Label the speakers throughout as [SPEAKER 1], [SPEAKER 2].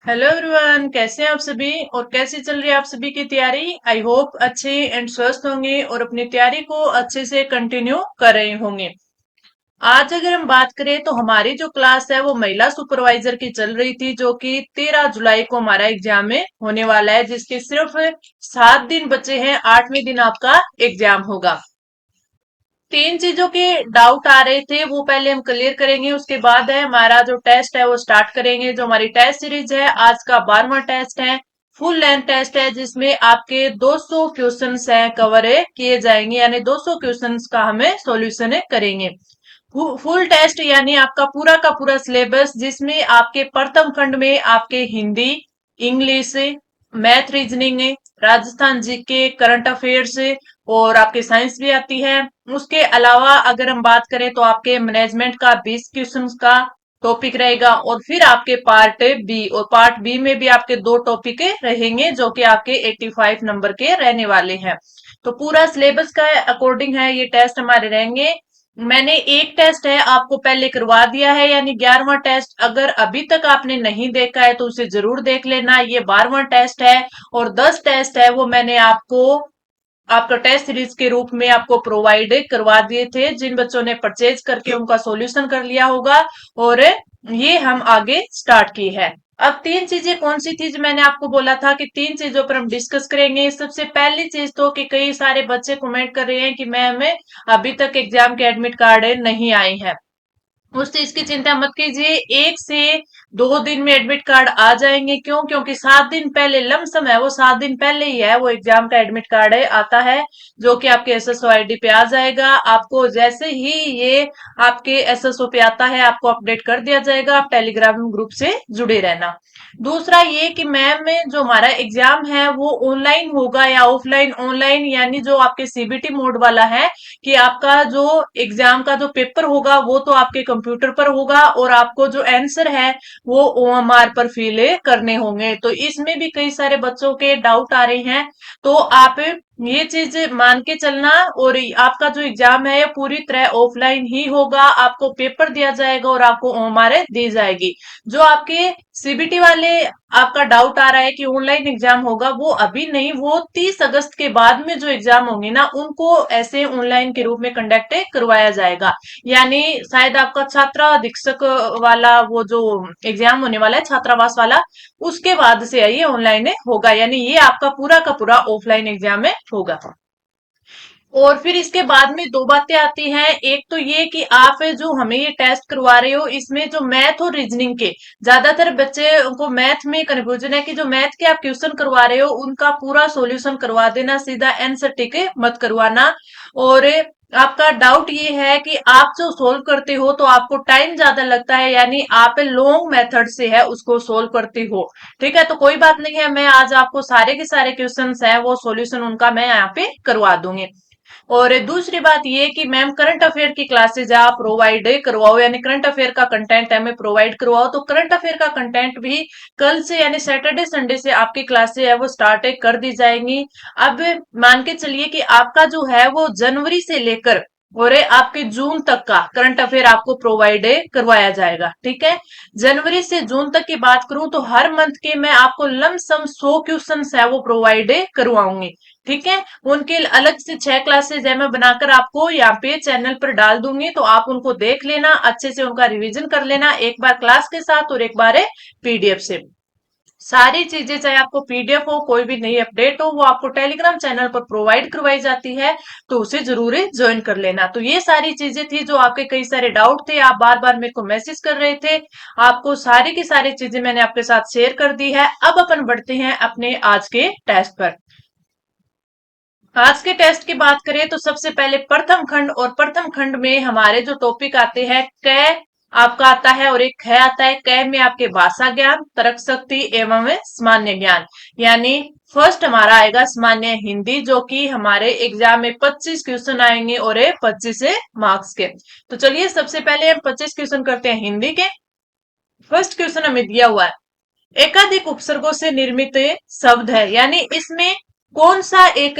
[SPEAKER 1] Hello everyone, कैसे हैं आप सभी और कैसी चल रही है आप सभी की तैयारी। आई होप अच्छे एंड स्वस्थ होंगे और अपनी तैयारी को अच्छे से कंटिन्यू कर रहे होंगे। आज अगर हम बात करें तो हमारी जो क्लास है वो महिला सुपरवाइजर की चल रही थी, जो कि 13 जुलाई को हमारा एग्जाम में होने वाला है, जिसके सिर्फ 7 दिन बचे हैं। 8वें दिन आपका एग्जाम होगा। तीन चीजों के डाउट आ रहे थे, वो पहले हम क्लियर करेंगे। उसके बाद है हमारा जो टेस्ट है वो स्टार्ट करेंगे। जो हमारी टेस्ट सीरीज है, आज का 12वां टेस्ट है। फुल लेंथ टेस्ट है, जिसमें आपके 200 क्वेश्चंस है कवर है किए जाएंगे, यानी 200 क्वेश्चंस का हमें सॉल्यूशन करेंगे। फुल टेस्ट यानी आपका पूरा का पूरा सिलेबस, जिसमें आपके प्रथम खंड में आपके Hindi, English, math, reasoning, Rajasthan GK, current affairs और आपके साइंस भी आती है। उसके अलावा अगर हम बात करें तो आपके मैनेजमेंट का 20 क्वेश्चन का टॉपिक रहेगा, और फिर आपके पार्ट बी, और पार्ट बी में भी आपके दो टॉपिक रहेंगे जो कि आपके 85 नंबर के रहने वाले हैं। तो पूरा सिलेबस का अकॉर्डिंग है ये टेस्ट हमारे रहेंगे। मैंने एक टेस्ट है आपको पहले करवा दिया है, यानी 11वां टेस्ट। अगर अभी तक आपने नहीं देखा है तो उसे जरूर देख लेना। ये 12वां टेस्ट है और 10 टेस्ट है वो मैंने आपको आपका टेस्ट सीरीज के रूप में आपको प्रोवाइड करवा दिए थे, जिन बच्चों ने परचेज करके उनका सॉल्यूशन कर लिया होगा। और ये हम आगे स्टार्ट की है। अब तीन चीजें कौन सी थी जो मैंने आपको बोला था कि तीन चीजों पर हम डिस्कस करेंगे। सबसे पहली चीज तो कि कई सारे बच्चे कमेंट कर रहे हैं कि मैम अभी तक एग्जाम के एडमिट कार्ड नहीं आए हैं। उस चीज की चिंता मत कीजिए, 1 से 2 दिन में एडमिट कार्ड आ जाएंगे। क्यों? क्योंकि 7 दिन पहले लमसम है, वो 7 दिन पहले ही है वो एग्जाम का एडमिट कार्ड आता है, जो कि आपके एसएसओ आईडी पे आ जाएगा। आपको जैसे ही ये आपके एसएसओ पे आता है आपको अपडेट कर दिया जाएगा। आप टेलीग्राम ग्रुप से जुड़े रहना। दूसरा ये कि मैम में जो हमारा एग्जाम है वो ऑनलाइन होगा या ऑफलाइन। ऑनलाइन यानी जो आपके सीबीटी मोड वाला है, कि आपका जो एग्जाम का जो पेपर होगा वो तो आपके कंप्यूटर पर होगा, और आपको जो आंसर है वो ओएमआर पर फिल करने होंगे। तो इसमें भी कई सारे बच्चों के डाउट आ रहे हैं। तो आप ये चीज मान के चलना, और आपका जो एग्जाम है ये पूरी तरह ऑफलाइन ही होगा। आपको पेपर दिया जाएगा और आपको ओएमआर दी जाएगी। जो आपके सीबीटी वाले आपका डाउट आ रहा है कि ऑनलाइन एग्जाम होगा, वो अभी नहीं, वो 30 अगस्त के बाद में जो एग्जाम होंगे ना उनको ऐसे ऑनलाइन के रूप में कंडक्ट करवाया जाएगा। यानी शायद आपका छात्रा दीक्षक वाला वो जो एग्जाम होने वाला है छात्रावास वाला, उसके बाद से ये ऑनलाइन होगा। यानी ये आपका पूरा का पूरा ऑफलाइन एग्जाम में होगा। और फिर इसके बाद में दो बातें आती हैं। एक तो ये कि आप जो हमें ये टेस्ट करवा रहे हो, इसमें जो मैथ और रीजनिंग के, ज्यादातर बच्चे को मैथ में कंफ्यूजन है कि जो मैथ के आप क्वेश्चन करवा रहे हो उनका पूरा सॉल्यूशन करवा देना, सीधा आंसर टिक मत करवाना। और आपका डाउट ये है कि आप जो सोल्व करते हो तो आपको टाइम ज्यादा लगता है, यानी आप लॉन्ग मेथड से है उसको सोल्व करते हो। ठीक है, तो कोई बात नहीं है, मैं आज आपको सारे के सारे क्वेश्चंस हैं वो सॉल्यूशन उनका मैं यहाँ पे करवा दूंगी। और दूसरी बात ये कि मैम करंट अफेयर की क्लासेज आप प्रोवाइड करवाओ, यानी करंट अफेयर का कंटेंट हमें प्रोवाइड करवाओ। तो करंट अफेयर का कंटेंट भी कल से यानी सैटरडे संडे से आपकी क्लासेज है वो स्टार्ट कर दी जाएंगी। अब मान के चलिए कि आपका जो है वो जनवरी से लेकर और आपके जून तक का करंट अफेयर आपको प्रोवाइड करवाया जाएगा। ठीक है, जनवरी से जून तक की बात करूं तो हर मंथ के मैं आपको लमसम 100 क्वेश्चन है वो प्रोवाइड करवाऊंगी। ठीक है, उनके अलग से 6 क्लासेज है मैं बनाकर आपको यहाँ पे चैनल पर डाल दूंगी, तो आप उनको देख लेना, अच्छे से उनका रिवीजन कर लेना, एक बार क्लास के साथ और एक बार पीडीएफ से। सारी चीजें चाहे आपको पीडीएफ हो, कोई भी नई अपडेट हो, वो आपको टेलीग्राम चैनल पर प्रोवाइड करवाई जाती है, तो उसे जरूर ज्वाइन कर लेना। तो ये सारी चीजें थी जो आपके कई सारे डाउट थे, आप बार बार मेरे को मैसेज कर रहे थे। आपको सारी की सारी चीजें मैंने आपके साथ शेयर कर दी है। अब अपन बढ़ते हैं अपने आज के टेस्ट पर। आज के टेस्ट की बात करें तो सबसे पहले प्रथम खंड, और प्रथम खंड में हमारे जो टॉपिक आते हैं, क आपका आता है और एक ख आता है। क में आपके भाषा ज्ञान, तर्क शक्ति एवं सामान्य ज्ञान। यानी फर्स्ट हमारा आएगा सामान्य हिंदी, जो कि हमारे एग्जाम में 25 क्वेश्चन आएंगे और ये 25 मार्क्स के। तो चलिए सबसे पहले हम 25 क्वेश्चन करते हैं हिंदी के। फर्स्ट क्वेश्चन हमें दिया हुआ है, एकाधिक उपसर्गों से निर्मित शब्द है, यानी इसमें कौन सा एक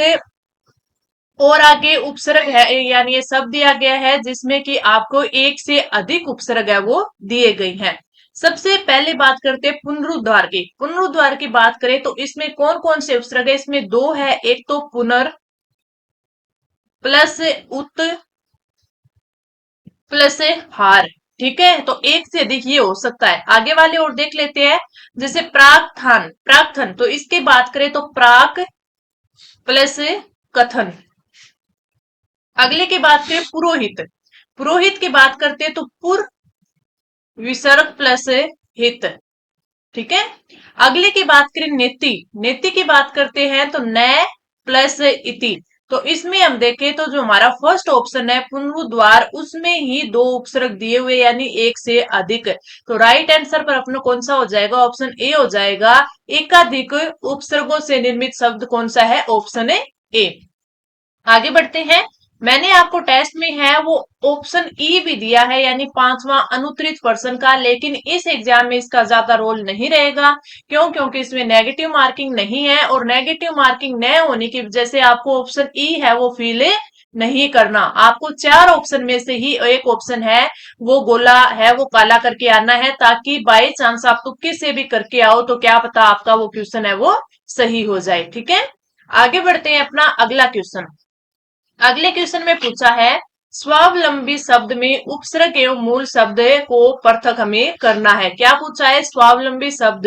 [SPEAKER 1] और आगे उपसर्ग है, यानी ये शब्द दिया गया है जिसमें कि आपको एक से अधिक उपसर्ग है वो दिए गए हैं। सबसे पहले बात करते हैं पुनरुद्वार की। पुनरुद्वार की बात करें तो इसमें कौन कौन से उपसर्ग है? इसमें दो है, एक तो पुनर प्लस उत प्लस हार। ठीक है, तो एक से अधिक ये हो सकता है। आगे वाले और देख लेते हैं, जैसे प्राक्थन। प्राक्थन तो इसकी बात करें तो प्राक प्लस कथन। अगले की बात करें पुरोहित। पुरोहित की बात करते हैं तो पुर विसर्ग प्लस हित। ठीक है, अगले की बात करें नेति। नेति की बात करते हैं तो न प्लस इति। तो इसमें हम देखें तो जो हमारा फर्स्ट ऑप्शन है पुनरुद्वार, उसमें ही दो उपसर्ग दिए हुए यानी एक से अधिक। तो राइट आंसर पर अपना कौन सा हो जाएगा? ऑप्शन ए हो जाएगा। एकाधिक उपसर्गों से निर्मित शब्द कौन सा है? Option A. आगे बढ़ते हैं। मैंने आपको टेस्ट में है वो ऑप्शन ई भी दिया है, यानी पांचवा अनुत्तरित पर्सन का, लेकिन इस एग्जाम में इसका ज्यादा रोल नहीं रहेगा। क्यों? क्योंकि इसमें नेगेटिव मार्किंग नहीं है, और नेगेटिव मार्किंग न होने की वजह से आपको ऑप्शन ई है वो फिल नहीं करना। आपको चार ऑप्शन में से ही एक ऑप्शन है वो गोला है वो काला करके आना है, ताकि बाई चांस आप तुक्के से भी करके आओ तो क्या पता आपका वो क्वेश्चन है वो सही हो जाए। ठीक है, आगे बढ़ते हैं अपना अगला क्वेश्चन। अगले क्वेश्चन में पूछा है स्वावलंबी शब्द में उपसर्ग एवं मूल शब्द को पृथक हमें करना है। क्या पूछा है? स्वावलंबी शब्द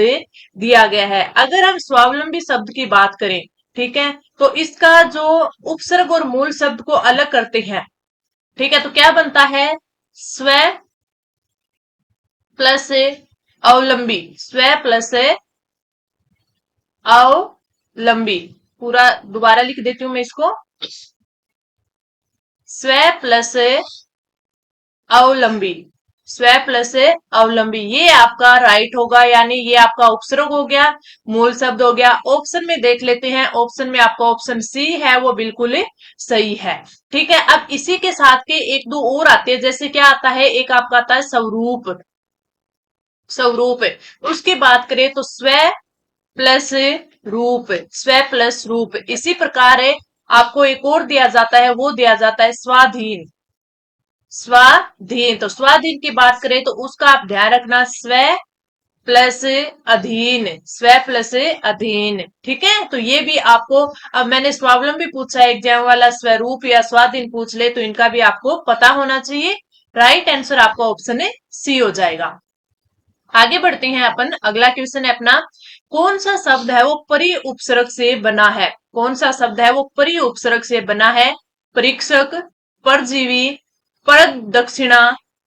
[SPEAKER 1] दिया गया है। अगर हम स्वावलंबी शब्द की बात करें, ठीक है, तो इसका जो उपसर्ग और मूल शब्द को अलग करते हैं, ठीक है, तो क्या बनता है? स्व प्लस अवलंबी। स्व प्लस अवलंबी। पूरा दोबारा लिख देती हूं मैं इसको। स्व प्लस अवलंबी। स्व प्लस अवलंबी, ये आपका राइट होगा, यानी ये आपका उपसर्ग हो गया, मूल शब्द हो गया। ऑप्शन में देख लेते हैं, ऑप्शन में आपका ऑप्शन सी है वो बिल्कुल सही है। ठीक है, अब इसी के साथ के एक दो और आते हैं, जैसे क्या आता है, एक आपका आता है स्वरूप। स्वरूप, उसकी बात करें तो स्व प्लस रूप। स्व प्लस रूप। इसी प्रकार है आपको एक और दिया जाता है, वो दिया जाता है स्वाधीन। स्वाधीन, तो स्वाधीन की बात करें तो उसका आप ध्यान रखना, स्व प्लस अधीन। स्व प्लस अधीन। ठीक है, तो ये भी आपको, अब मैंने स्वावलंबी पूछा है एग्जाम वाला, स्वरूप या स्वाधीन पूछ ले तो इनका भी आपको पता होना चाहिए। राइट आंसर आपका ऑप्शन है सी हो जाएगा। आगे बढ़ते हैं अपन। अगला क्वेश्चन है अपना, कौन सा शब्द है वो परि उपसर्ग से बना है? कौन सा शब्द है वो परि उपसर्ग से बना है? परीक्षक, परजीवी, पर दक्षिणा,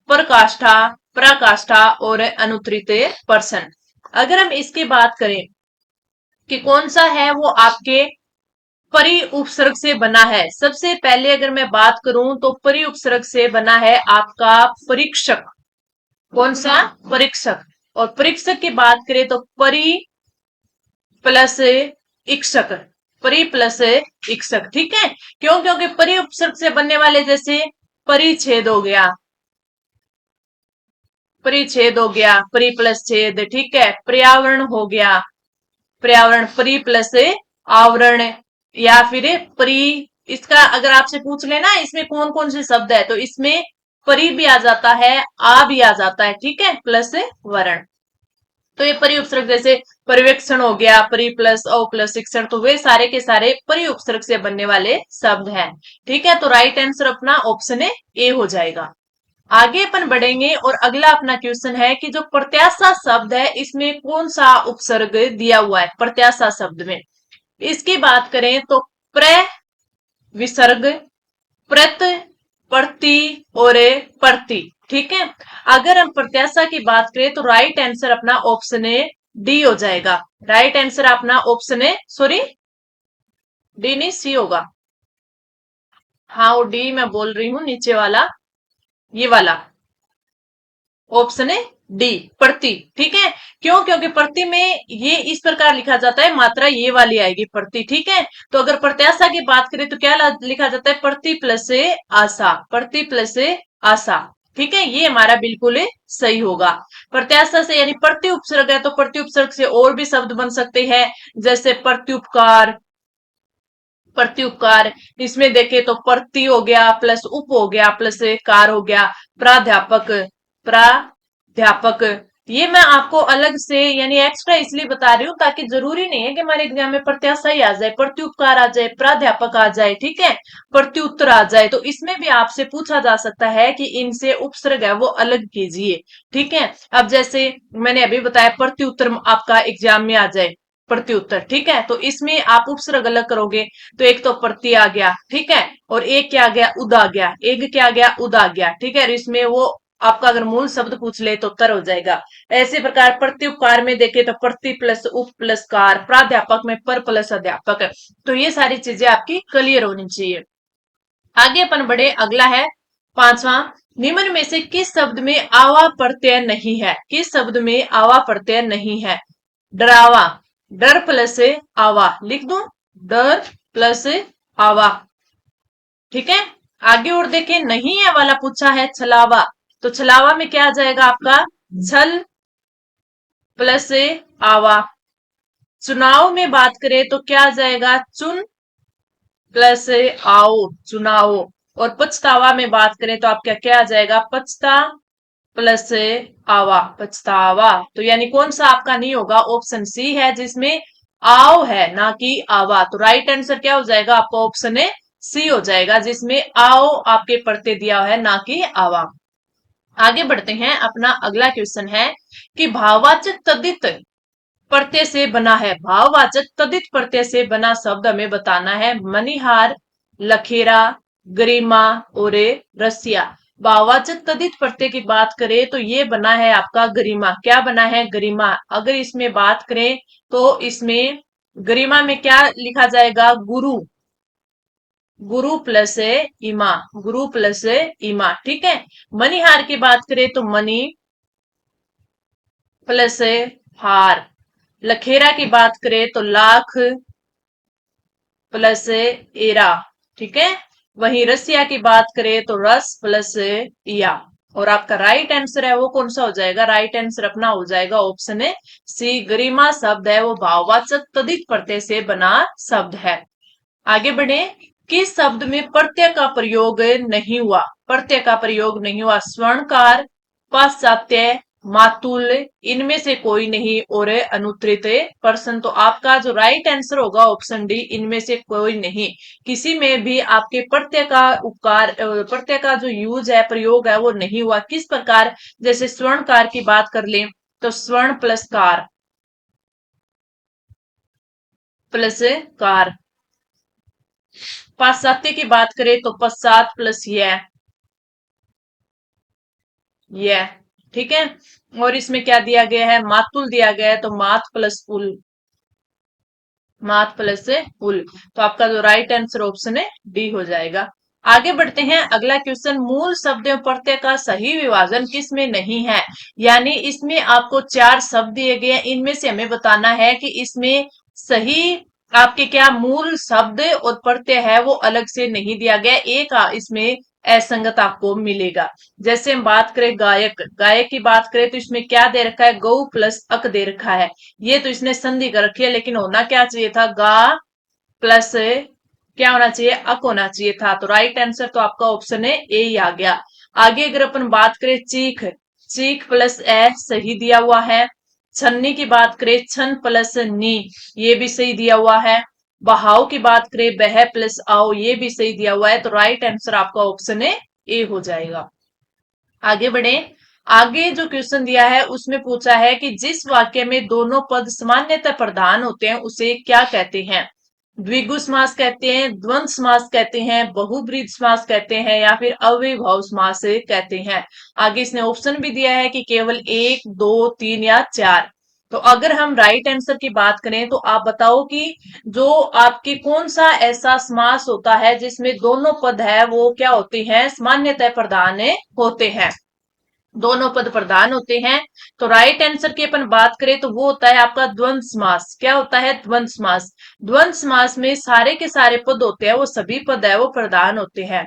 [SPEAKER 1] प्रकाष्ठा, पराकाष्ठा और अनुत्तरित पर्सन। अगर हम इसकी बात करें कि कौन सा है वो आपके परि उपसर्ग से बना है, सबसे पहले अगर मैं बात करूं तो परि उपसर्ग से बना है आपका परीक्षक। कौन सा? परीक्षक। और परीक्षक की बात करें तो परि प्लस इक्षक। परि प्लस इक्षक। ठीक है, क्यों? क्योंकि परि उपसर्ग से बनने वाले जैसे परिच्छेद हो गया, परिच्छेद हो गया, परि प्लस छेद। ठीक है, पर्यावरण हो गया, पर्यावरण, परि प्लस आवरण, या फिर परि। इसका अगर आपसे पूछ लेना इसमें कौन कौन से शब्द है, तो इसमें परि भी आ जाता है, आ भी आ जाता है। ठीक है, प्लस वर्ण। तो ये परि उपसर्ग जैसे पर्यवेक्षण हो गया, परि प्लस औ प्लस शिक्षण, तो वे सारे के सारे परि उपसर्ग से बनने वाले शब्द हैं। ठीक है, तो राइट आंसर अपना ऑप्शन ए हो जाएगा। आगे अपन बढ़ेंगे और अगला अपना क्वेश्चन है कि जो प्रत्याशा शब्द है इसमें कौन सा उपसर्ग दिया हुआ है? प्रत्याशा शब्द में इसकी बात करें तो प्र विसर्ग, प्रत, प्रति और प्रति। ठीक है, अगर हम प्रत्याशा की बात करें तो राइट आंसर अपना ऑप्शन ए डी हो जाएगा। राइट आंसर अपना ऑप्शन ए, सॉरी डी नहीं सी होगा। हाँ, वो डी मैं बोल रही हूं, नीचे वाला, ये वाला ऑप्शन है डी, प्रति। ठीक है, क्यों? क्योंकि प्रति में ये इस प्रकार लिखा जाता है, मात्रा ये वाली आएगी प्रति। ठीक है, तो अगर प्रत्याशा की बात करें तो क्या लिखा जाता है? प्रति प्लस आशा। प्रति प्लस आशा। ठीक है, ये हमारा बिल्कुल सही होगा। प्रत्याशा से यानी प्रति उपसर्ग है तो प्रति उपसर्ग से और भी शब्द बन सकते हैं, जैसे प्रत्युपकार, प्रत्युपकार। इसमें देखें तो प्रति हो गया प्लस उप हो गया प्लस कार हो गया, प्राध्यापक, प्राध्यापक। ये मैं आपको अलग से यानी एक्स्ट्रा इसलिए बता रही हूँ ताकि जरूरी नहीं है कि हमारे एग्जाम में प्रत्याशा ही आ जाए, प्रत्युपकार आ जाए, प्राध्यापक आ जाए, ठीक है, प्रत्युत्तर आ जाए। तो इसमें भी आपसे पूछा जा सकता है कि इनसे उपसर्ग है वो अलग कीजिए, ठीक है। अब जैसे मैंने अभी बताया प्रत्युत्तर आपका एग्जाम में आ जाए, प्रत्युत्तर, ठीक है, तो इसमें आप उपसर्ग अलग करोगे। तो एक तो प्रति आ गया, ठीक है, और एक क्या आ गया, उद आ गया, एक क्या आ गया, उद आ गया, ठीक है। और इसमें वो आपका अगर मूल शब्द पूछ ले तो उत्तर हो जाएगा। ऐसे प्रकार प्रत्युपकार में देखे तो प्रति प्लस उप प्लस कार, प्राध्यापक में पर प्लस अध्यापक। तो ये सारी चीजें आपकी क्लियर होनी चाहिए। आगे अपन बढ़े, अगला है पांचवा। निम्न में से किस शब्द में आवा प्रत्यय नहीं है, किस शब्द में आवा प्रत्यय नहीं है। डरावा, डर प्लस आवा लिख दो, डर प्लस आवा, ठीक है। आगे और देखें, नहीं है वाला पूछा है छलावा, तो छलावा में क्या आ जाएगा आपका, छल प्लस आवा। चुनाव में बात करें तो क्या आ जाएगा, चुन प्लस आओ, चुनाव। और पछतावा में बात करें तो आपका क्या आ जाएगा, पछता प्लस आवा, पछतावा। तो यानी कौन सा आपका नहीं होगा, ऑप्शन सी है जिसमें आओ है ना कि आवा। तो राइट आंसर क्या हो जाएगा आपका, ऑप्शन है सी हो जाएगा, जिसमें आओ आपके प्रत्यय दिया है ना कि आवा। आगे बढ़ते हैं, अपना अगला क्वेश्चन है कि भाववाचक तद्धित प्रत्यय से बना है, भाववाचक तद्धित प्रत्यय से बना शब्द हमें बताना है। मनिहार, लखेरा, गरिमा और रसिया। भाववाचक तद्धित प्रत्यय की बात करें तो ये बना है आपका गरिमा, क्या बना है, गरिमा। अगर इसमें बात करें तो इसमें गरिमा में क्या लिखा जाएगा, गुरु, गुरु प्लस इमा, गुरु प्लस इमा, ठीक है। मनिहार की बात करें तो मनी प्लस हार। लखेरा की बात करें तो लाख प्लस एरा, ठीक है। वहीं रसिया की बात करें तो रस प्लस या। और आपका राइट आंसर है वो कौन सा हो जाएगा, राइट आंसर अपना हो जाएगा ऑप्शन है सी। गरिमा शब्द है वो भाववाचक तद्धित प्रत्यय से बना शब्द है। आगे बढ़े, किस शब्द में प्रत्यय का प्रयोग नहीं हुआ, प्रत्यय का प्रयोग नहीं हुआ। स्वर्णकार, पाश्चात्य, मातुल, इनमें से कोई नहीं और अनुत्तरित प्रश्न। तो आपका जो राइट आंसर होगा ऑप्शन डी, इनमें से कोई नहीं। किसी में भी आपके प्रत्यय का उपकार, प्रत्यय का जो यूज है, प्रयोग है वो नहीं हुआ। किस प्रकार, जैसे स्वर्णकार की बात कर लें तो स्वर्ण प्लस कार प्लस कार। पाश्चात्य की बात करें तो पश्चात प्लस यह, ठीक है। और इसमें क्या दिया गया है, मातुल दिया गया है, तो मात प्लस उल, मात प्लस उल। तो आपका जो राइट आंसर ऑप्शन है डी हो जाएगा। आगे बढ़ते हैं, अगला क्वेश्चन, मूल शब्द एवं प्रत्यय का सही विभाजन किस में नहीं है। यानी इसमें आपको चार शब्द दिए गए हैं, इनमें से हमें बताना है कि इसमें सही आपके क्या मूल शब्द और प्रत्यय है वो अलग से नहीं दिया गया, एक इसमें असंगत आपको मिलेगा। जैसे हम बात करें गायक, गायक की बात करें तो इसमें क्या दे रखा है, गौ प्लस अक दे रखा है। ये तो इसने संधि कर रखी है, लेकिन होना क्या चाहिए था, गा प्लस क्या होना चाहिए, अक होना चाहिए था। तो राइट आंसर तो आपका ऑप्शन है ए ही आ गया। आगे अगर अपन बात करें चीख, चीख प्लस ए सही दिया हुआ है। छन्नी की बात करें, छन प्लस नी, ये भी सही दिया हुआ है। बहाव की बात करें, बह प्लस आओ, ये भी सही दिया हुआ है। तो राइट आंसर आपका ऑप्शन है ए हो जाएगा। आगे बढ़े, आगे जो क्वेश्चन दिया है उसमें पूछा है कि जिस वाक्य में दोनों पद सामान्यतः प्रधान होते हैं उसे क्या कहते हैं। द्विगु समास कहते हैं, द्वंद्व समास कहते हैं, बहुब्रीहि समास कहते हैं, या फिर अव्ययभाव समास कहते हैं। आगे इसने ऑप्शन भी दिया है कि केवल एक, दो, तीन या चार। तो अगर हम राइट आंसर की बात करें तो आप बताओ कि जो आपके कौन सा ऐसा समास होता है जिसमें दोनों पद है वो क्या होते हैं, सामान्यतः प्रधान होते हैं, दोनों पद प्रधान होते हैं। तो राइट आंसर की अपन बात करें तो वो होता है आपका द्वंद्व समास। क्या होता है, द्वंद्व समास। द्वंद्व समास में सारे के सारे पद होते हैं वो सभी पद है वो प्रधान होते हैं,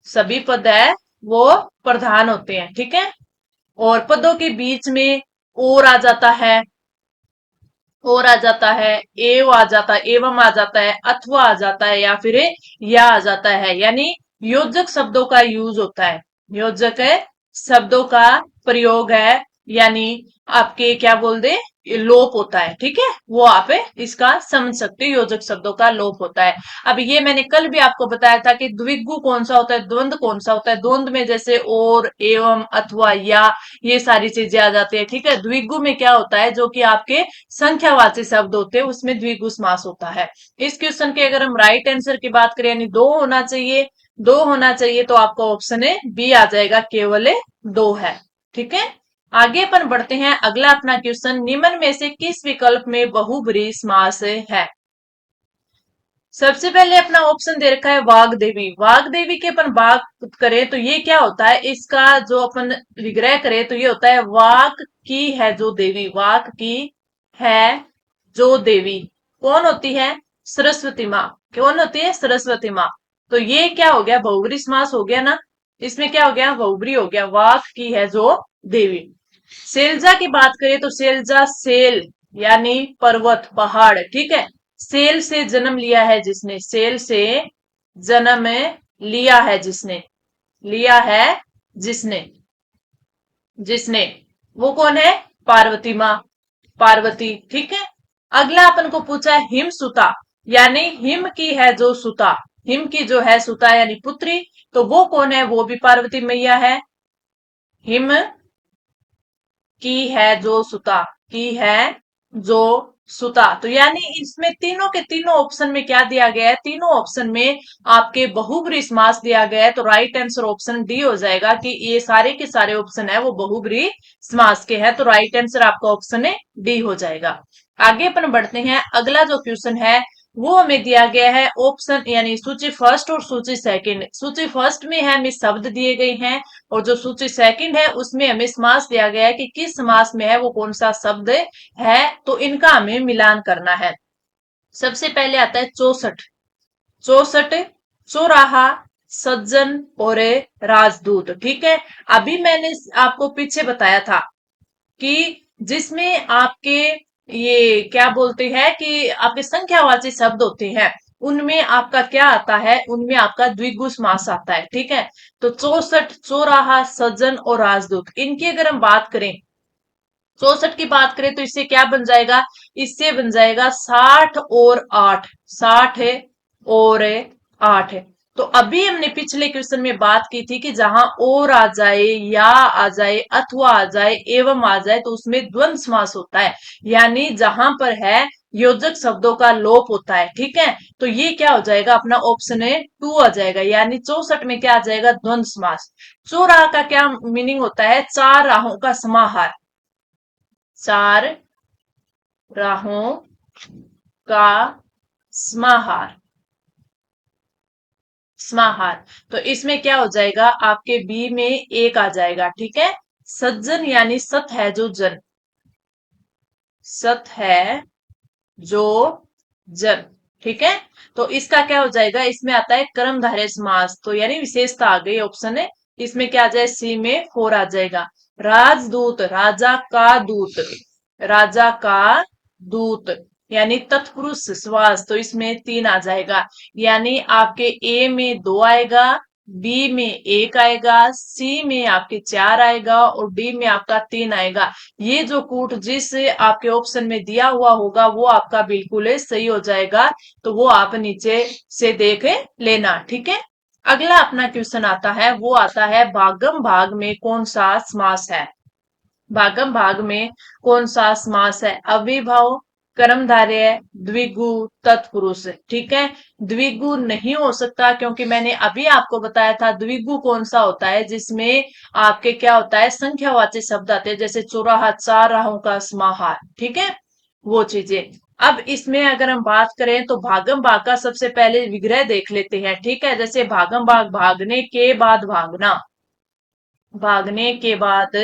[SPEAKER 1] सभी पद है वो प्रधान होते हैं, ठीक है। और पदों के बीच में और आ जाता है, और आ जाता है, एव आ जाता है, एवं आ जाता है, अथवा आ जाता है, या फिर या आ जाता है। यानी योजक शब्दों का यूज होता है, योजक शब्दों का प्रयोग है। यानी आपके क्या बोल दे, ये लोप होता है, ठीक है, वो आप इसका समझ सकते हो, योजक शब्दों का लोप होता है। अब ये मैंने कल भी आपको बताया था कि द्विगु कौन सा होता है, द्वंद कौन सा होता है। द्वंद में जैसे और, एवं, अथवा, या, ये सारी चीजें आ जाती है, ठीक है। द्विगु में क्या होता है, जो कि आपके संख्यावाची शब्द होते हैं, उसमें द्विगु समास होता है। इस क्वेश्चन के अगर हम राइट आंसर की बात करें, यानी दो होना चाहिए, दो होना चाहिए, तो आपका ऑप्शन है बी आ जाएगा, केवल दो है, ठीक है। आगे अपन बढ़ते हैं, अगला अपना क्वेश्चन, निम्न में से किस विकल्प में बहुब्रीहि समास है। सबसे पहले अपना ऑप्शन दे रखा है वाग्देवी। वाग्देवी की अपन बात करें तो ये क्या होता है, इसका जो अपन विग्रह करें तो ये होता है वाक की है जो देवी, वाक की है जो देवी कौन होती है, सरस्वती माँ। कौन होती है, सरस्वती माँ। तो ये क्या हो गया, बहुब्रीहि समास हो गया ना। इसमें क्या हो गया, बहुब्रीहि हो गया, वाक की है जो देवी। सेल्जा की बात करें तो सेल्जा सेल यानी पर्वत, पहाड़, ठीक है। सेल से जन्म लिया है जिसने, सेल से जन्म लिया है जिसने, लिया है जिसने, जिसने, वो कौन है, पार्वती माँ, पार्वती, ठीक है। अगला अपन को पूछा है हिम सुता, यानी हिम की है जो सुता, हिम की जो है सुता यानी पुत्री, तो वो कौन है, वो भी पार्वती मैया है। हिम की है जो सुता, की है जो सुता, तो यानी इसमें तीनों के तीनों ऑप्शन में क्या दिया गया है, तीनों ऑप्शन में आपके बहुब्रीहि समास दिया गया है, तो राइट आंसर ऑप्शन डी हो जाएगा कि ये सारे के सारे ऑप्शन है वो बहुब्रीहि समास के हैं, तो राइट आंसर आपका ऑप्शन है डी हो जाएगा। आगे अपन बढ़ते हैं, अगला जो क्वेश्चन है वो हमें दिया गया है ऑप्शन यानी सूची फर्स्ट और सूची सेकंड। सूची फर्स्ट में है हमें शब्द दिए गए हैं, और जो सूची सेकंड है उसमें हमें समास दिया गया है कि किस समास में है वो कौन सा शब्द है, तो इनका हमें मिलान करना है। सबसे पहले आता है 64, 64, चौराहा, सज्जन और राजदूत, ठीक है। अभी मैंने आपको पीछे बताया था कि जिसमें आपके ये क्या बोलते हैं कि आपके संख्यावाची शब्द होते हैं, उनमें आपका क्या आता है, उनमें आपका द्विगु समास आता है, ठीक है। तो 64, चौराहा, सज्जन और राजदूत, इनकी अगर हम बात करें, 64 की बात करें तो इससे क्या बन जाएगा, इससे बन जाएगा 60 और 8, 60 और 8। तो अभी हमने पिछले क्वेश्चन में बात की थी कि जहां और आ जाए, या आ जाए, अथवा आ जाए, एवं आ जाए, तो उसमें द्वंद समास होता है, यानी जहां पर है योजक शब्दों का लोप होता है, ठीक है। तो ये क्या हो जाएगा, अपना ऑप्शन है टू आ जाएगा, यानी 64 में क्या आ जाएगा, द्वंद समास। चौराहा का क्या मीनिंग होता है, चार राहों का समाहार, चार राहों का समाहार, समाहार। तो इसमें क्या हो जाएगा, आपके बी में एक आ जाएगा, ठीक है। सज्जन यानी सत है जो जन, सत है जो जन, ठीक है। तो इसका क्या हो जाएगा, इसमें आता है कर्मधारय समास, तो यानी विशेषता आ गई, ऑप्शन है इसमें क्या आ जाए, सी में 4 आ जाएगा। राजदूत, राजा का दूत, राजा का दूत, यानी तत्पुरुष समास, तो इसमें 3 आ जाएगा, यानी आपके ए में 2 आएगा, बी में 1 आएगा, सी में आपके 4 आएगा, और डी में आपका 3 आएगा। ये जो कूट जिस आपके ऑप्शन में दिया हुआ होगा वो आपका बिल्कुल सही हो जाएगा, तो वो आप नीचे से देख लेना, ठीक है। अगला अपना क्वेश्चन आता है, वो आता है भागम भाग में कौन सा समास है। भागम भाग में कौन सा समास है, अविभाव, कर्मधारय, द्विगु, तत्पुरुष, ठीक है। द्विगु नहीं हो सकता, क्योंकि मैंने अभी आपको बताया था द्विगु कौन सा होता है, जिसमें आपके क्या होता है, संख्यावाची शब्द आते हैं, जैसे चौराहा, चार राहों का समाहार, ठीक है, वो चीजें। अब इसमें अगर हम बात करें तो भागम भाग का सबसे पहले विग्रह देख लेते हैं, ठीक है। जैसे भागम भाग, भागने के बाद भागना, भागने के बाद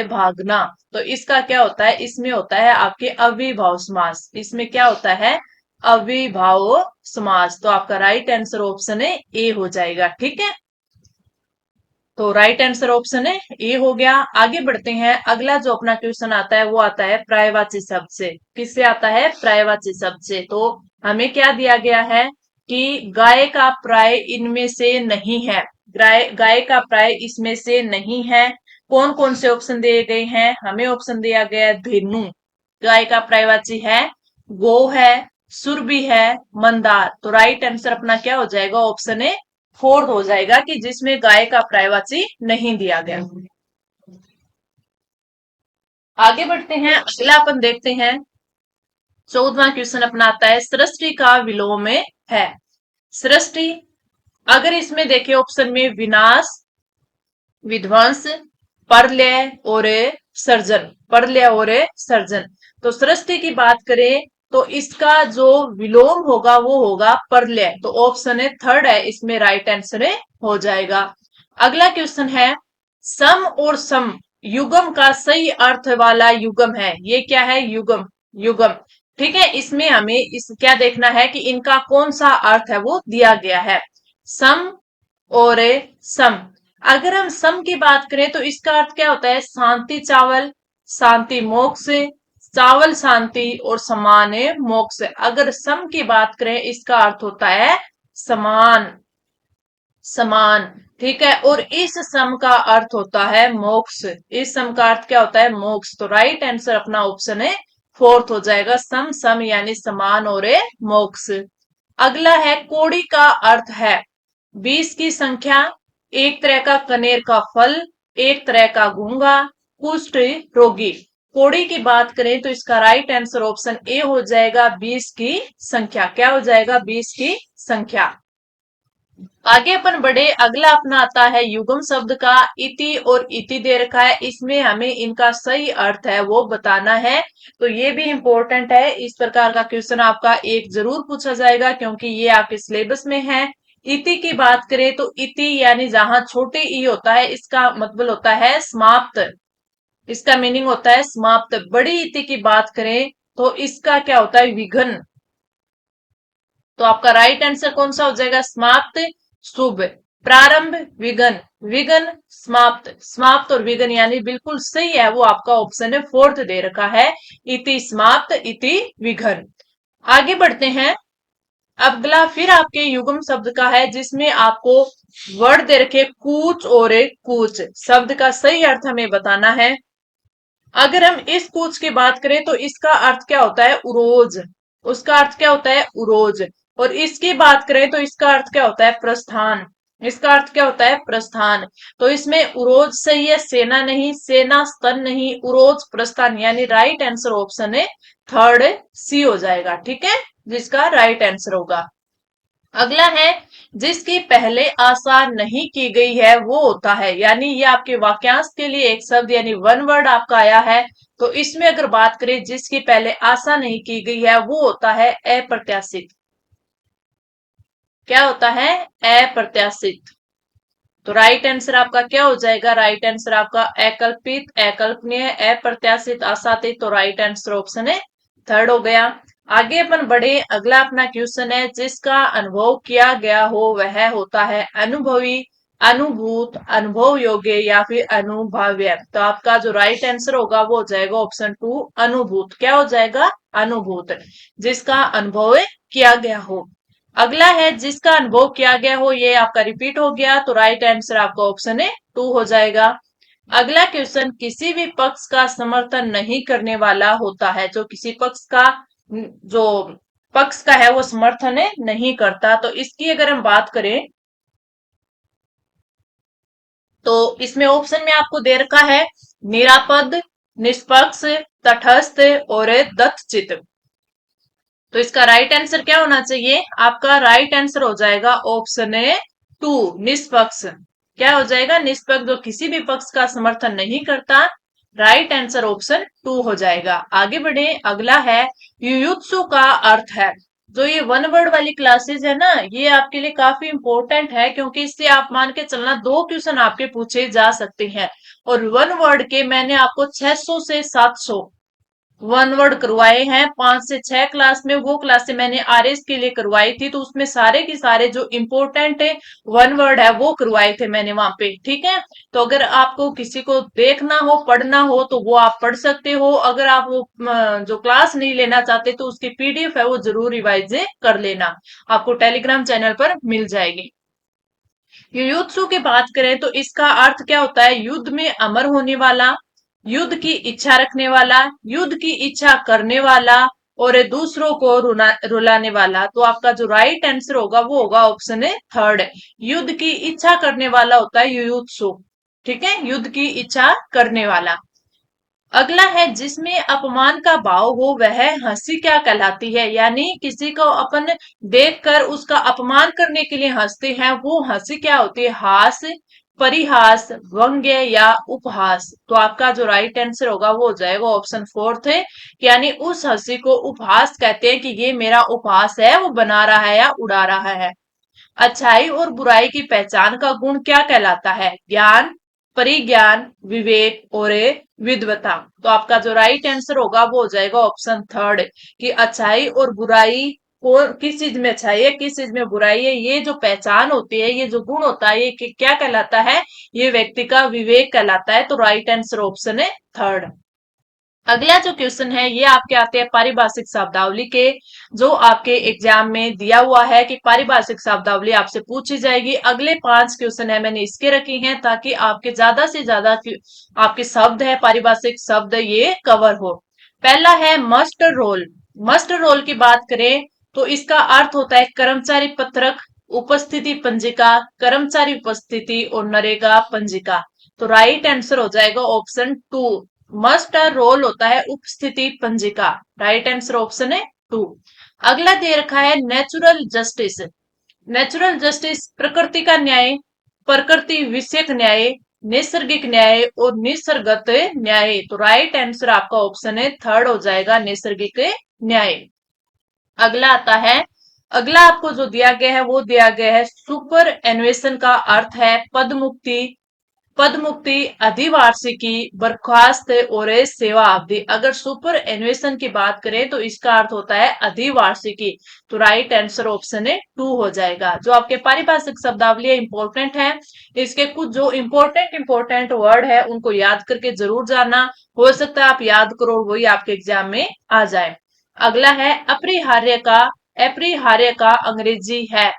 [SPEAKER 1] भागना, तो इसका क्या होता है, इसमें होता है आपके अविभाव समास, इसमें क्या होता है, अविभाव समास, तो आपका राइट आंसर ऑप्शन है ए हो जाएगा, ठीक है। तो राइट आंसर ऑप्शन है ए हो गया। आगे बढ़ते हैं, अगला जो अपना क्वेश्चन आता है वो आता है पर्यायवाची शब्द से। किससे आता है, पर्यायवाची शब्द से। तो हमें क्या दिया गया है कि गाय का प्राय इनमें से नहीं है, गाय, गाय का प्राय इसमें से नहीं है, कौन कौन से ऑप्शन दिए गए हैं? हमें ऑप्शन दिया गया है धेनु, गाय का पर्यायवाची है, गो है, सुरभि है, मंदार। तो राइट आंसर अपना क्या हो जाएगा? ऑप्शन ए फोर्थ हो जाएगा कि जिसमें गाय का पर्यायवाची नहीं दिया गया। आगे बढ़ते हैं, अगला अपन देखते हैं। 14वां क्वेश्चन अपना आता है, सृष्टि का विलोम में है। सृष्टि, अगर इसमें देखें ऑप्शन में विनाश, विध्वंस, प्रलय और सर्जन, प्रलय और सर्जन। तो सृष्टि की बात करें तो इसका जो विलोम होगा वो होगा प्रलय। तो ऑप्शन है थर्ड है इसमें राइट आंसर हो जाएगा। अगला क्वेश्चन है, सम और सम युगम का सही अर्थ वाला युगम है। ये क्या है? युगम, युगम। ठीक है, इसमें हमें इस क्या देखना है कि इनका कौन सा अर्थ है वो दिया गया है। सम और सम, अगर हम सम की बात करें तो इसका अर्थ क्या होता है? शांति चावल, शांति मोक्ष, चावल शांति और समान मोक्ष। अगर सम की बात करें इसका अर्थ होता है समान, समान। ठीक है, और इस सम का अर्थ होता है मोक्ष। इस सम का अर्थ क्या होता है? मोक्ष। तो राइट आंसर अपना ऑप्शन है फोर्थ हो जाएगा, सम सम यानी समान और मोक्ष। अगला है, कोड़ी का अर्थ है 20 की संख्या, एक तरह का कनेर का फल, एक तरह का गूंगा, कुष्ठ रोगी। कोड़ी की बात करें तो इसका राइट आंसर ऑप्शन ए हो जाएगा 20 की संख्या। क्या हो जाएगा? 20 की संख्या। आगे अपन बढ़े, अगला अपना आता है युगम शब्द का इति और इति दे रखा है, इसमें हमें इनका सही अर्थ है वो बताना है। तो ये भी इंपॉर्टेंट है, इस प्रकार का क्वेश्चन आपका एक जरूर पूछा जाएगा क्योंकि ये आपके सिलेबस में है। इति की बात करें तो इति यानी जहां छोटे ई होता है इसका मतलब होता है समाप्त, इसका मीनिंग होता है समाप्त। बड़ी इति की बात करें तो इसका क्या होता है? विघन। तो आपका राइट आंसर कौन सा हो जाएगा? समाप्त, शुभ, प्रारंभ, विघन, विघन, समाप्त, समाप्त और विघन यानी बिल्कुल सही है वो आपका ऑप्शन है फोर्थ दे रखा है, इति समाप्त, इति विघन। आगे बढ़ते हैं, अगला फिर आपके युग्म शब्द का है जिसमें आपको वर्ड दे रखे कूच और कूच। शब्द का सही अर्थ हमें बताना है। अगर हम इस कूच की बात करें तो इसका अर्थ क्या होता है? उरोज। उसका अर्थ क्या होता है? उरोज। और इसकी बात करें तो इसका अर्थ क्या होता है? प्रस्थान। इसका अर्थ क्या होता है? प्रस्थान। तो इसमें उरोज सही है, सेना नहीं, सेना स्तन नहीं, उरोज प्रस्थान यानी राइट आंसर ऑप्शन है थर्ड सी हो जाएगा। ठीक है, जिसका राइट आंसर होगा। अगला है, जिसकी पहले आशा नहीं की गई है वो होता है, यानी ये आपके वाक्यांश के लिए एक शब्द यानी वन वर्ड आपका आया है। तो इसमें अगर बात करें जिसकी पहले आशा नहीं की गई है वो होता है अप्रत्याशित। क्या होता है? अप्रत्याशित। तो राइट आंसर आपका क्या हो जाएगा? राइट आंसर आपका अकल्पित, अकल्पनीय, अप्रत्याशित, आशातीत। तो राइट आंसर ऑप्शन है थर्ड हो गया। आगे अपन बढ़े, अगला अपना क्वेश्चन है, जिसका अनुभव किया गया हो वह होता है अनुभवी, अनुभूत, अनुभव योग्य या फिर अनुभव्य। तो आपका जो राइट आंसर होगा वो हो जाएगा ऑप्शन टू अनुभूत। क्या हो जाएगा? अनुभूत, जिसका अनुभव किया गया हो। अगला है, जिसका अनुभव किया गया हो, ये आपका रिपीट हो गया तो राइट आंसर आपका ऑप्शन है टू हो जाएगा। अगला क्वेश्चन, किसी भी पक्ष का समर्थन नहीं करने वाला होता है। जो किसी पक्ष का जो पक्ष का है वो समर्थन नहीं करता। तो इसकी अगर हम बात करें तो इसमें ऑप्शन में आपको दे रखा है निरापद, निष्पक्ष, तटस्थ और दत्तचित। तो इसका राइट आंसर क्या होना चाहिए? आपका राइट आंसर हो जाएगा ऑप्शन ए टू निष्पक्ष। क्या हो जाएगा? निष्पक्ष, जो किसी भी पक्ष का समर्थन नहीं करता। राइट आंसर ऑप्शन टू हो जाएगा। आगे बढ़े, अगला है युयुत्सु का अर्थ है। जो ये वन वर्ड वाली क्लासेस है ना, ये आपके लिए काफी इंपॉर्टेंट है क्योंकि इससे आप मान के चलना दो क्वेश्चन आपके पूछे जा सकते हैं। और वन वर्ड के मैंने आपको 600 से 700 वन वर्ड करवाए हैं। 5 से 6 क्लास में वो क्लासे मैंने आरएस के लिए करवाई थी, तो उसमें सारे के सारे जो इम्पोर्टेंट है वन वर्ड है वो करवाए थे मैंने वहां पे। ठीक है, तो अगर आपको किसी को देखना हो, पढ़ना हो तो वो आप पढ़ सकते हो। अगर आप वो जो क्लास नहीं लेना चाहते तो उसकी पीडीएफ है वो जरूर रिवाइज कर लेना, आपको टेलीग्राम चैनल पर मिल जाएगी। युयुत्सु की बात करें तो इसका अर्थ क्या होता है? युद्ध में अमर होने वाला, युद्ध की इच्छा रखने वाला, युद्ध की इच्छा करने वाला और दूसरों को रुलाने वाला। तो आपका जो राइट आंसर होगा वो होगा ऑप्शन है थर्ड। युद्ध की इच्छा करने वाला होता है युयुत्सु। ठीक है, युद्ध की इच्छा करने वाला। अगला है जिसमें अपमान का भाव हो वह हंसी क्या कहलाती है? यानी किसी को अपन देखकर उसका अपमान करने के लिए हंसते हैं, वो हंसी क्या होती है? हास, परिहास, व्यंग्य या उपहास। तो आपका जो राइट आंसर होगा वो हो जाएगा ऑप्शन फोर्थ है। यानी उस हंसी को उपहास कहते हैं कि ये मेरा उपहास है, वो बना रहा है या उड़ा रहा है। अच्छाई और बुराई की पहचान का गुण क्या कहलाता है? ज्ञान, परिज्ञान, विवेक और विद्वता। तो आपका जो राइट आंसर होगा वो हो जाएगा ऑप्शन थर्ड कि अच्छाई और बुराई को, किस चीज में अच्छाई है किस चीज में बुराई है, ये जो पहचान होती है, ये जो गुण होता है, ये क्या कहलाता है? ये व्यक्ति का विवेक कहलाता है। तो राइट आंसर ऑप्शन है थर्ड। अगला जो क्वेश्चन है ये आपके आते हैं पारिभाषिक शब्दावली के। जो आपके एग्जाम में दिया हुआ है कि पारिभाषिक शब्दावली आपसे पूछी जाएगी। अगले 5 क्वेश्चन है मैंने इसके रखे हैं ताकि आपके ज्यादा से ज्यादा आपके शब्द है पारिभाषिक शब्द ये कवर हो। पहला है मस्ट रोल। मस्ट रोल की बात करें तो इसका अर्थ होता है कर्मचारी पत्रक, उपस्थिति पंजिका, कर्मचारी उपस्थिति और नरेगा पंजिका। तो राइट आंसर हो जाएगा ऑप्शन टू। मस्ट रोल होता है उपस्थिति पंजिका। राइट आंसर ऑप्शन है टू। अगला दे रखा है नेचुरल जस्टिस। नेचुरल जस्टिस प्रकृति का न्याय, प्रकृति विषयक न्याय, नैसर्गिक न्याय और निसर्गत न्याय। तो राइट आंसर आपका ऑप्शन है थर्ड हो जाएगा नैसर्गिक न्याय। अगला आता है, अगला आपको जो दिया गया है वो दिया गया है सुपर एनुएशन का अर्थ है पद मुक्ति, पद मुक्ति, अधिवार्षिकी, बर्खास्त और सेवा अवधि। अगर सुपर एनुएशन की बात करें तो इसका अर्थ होता है अधिवार्षिकी। तो राइट आंसर ऑप्शन है टू हो जाएगा। जो आपके पारिभाषिक शब्दावली इंपॉर्टेंट है, इसके कुछ जो इंपॉर्टेंट वर्ड है उनको याद करके जरूर जाना। हो सकता है आप याद करो वही आपके एग्जाम में आ जाए। अगला है अपरिहार्य का, अपरिहार्य का अंग्रेजी है।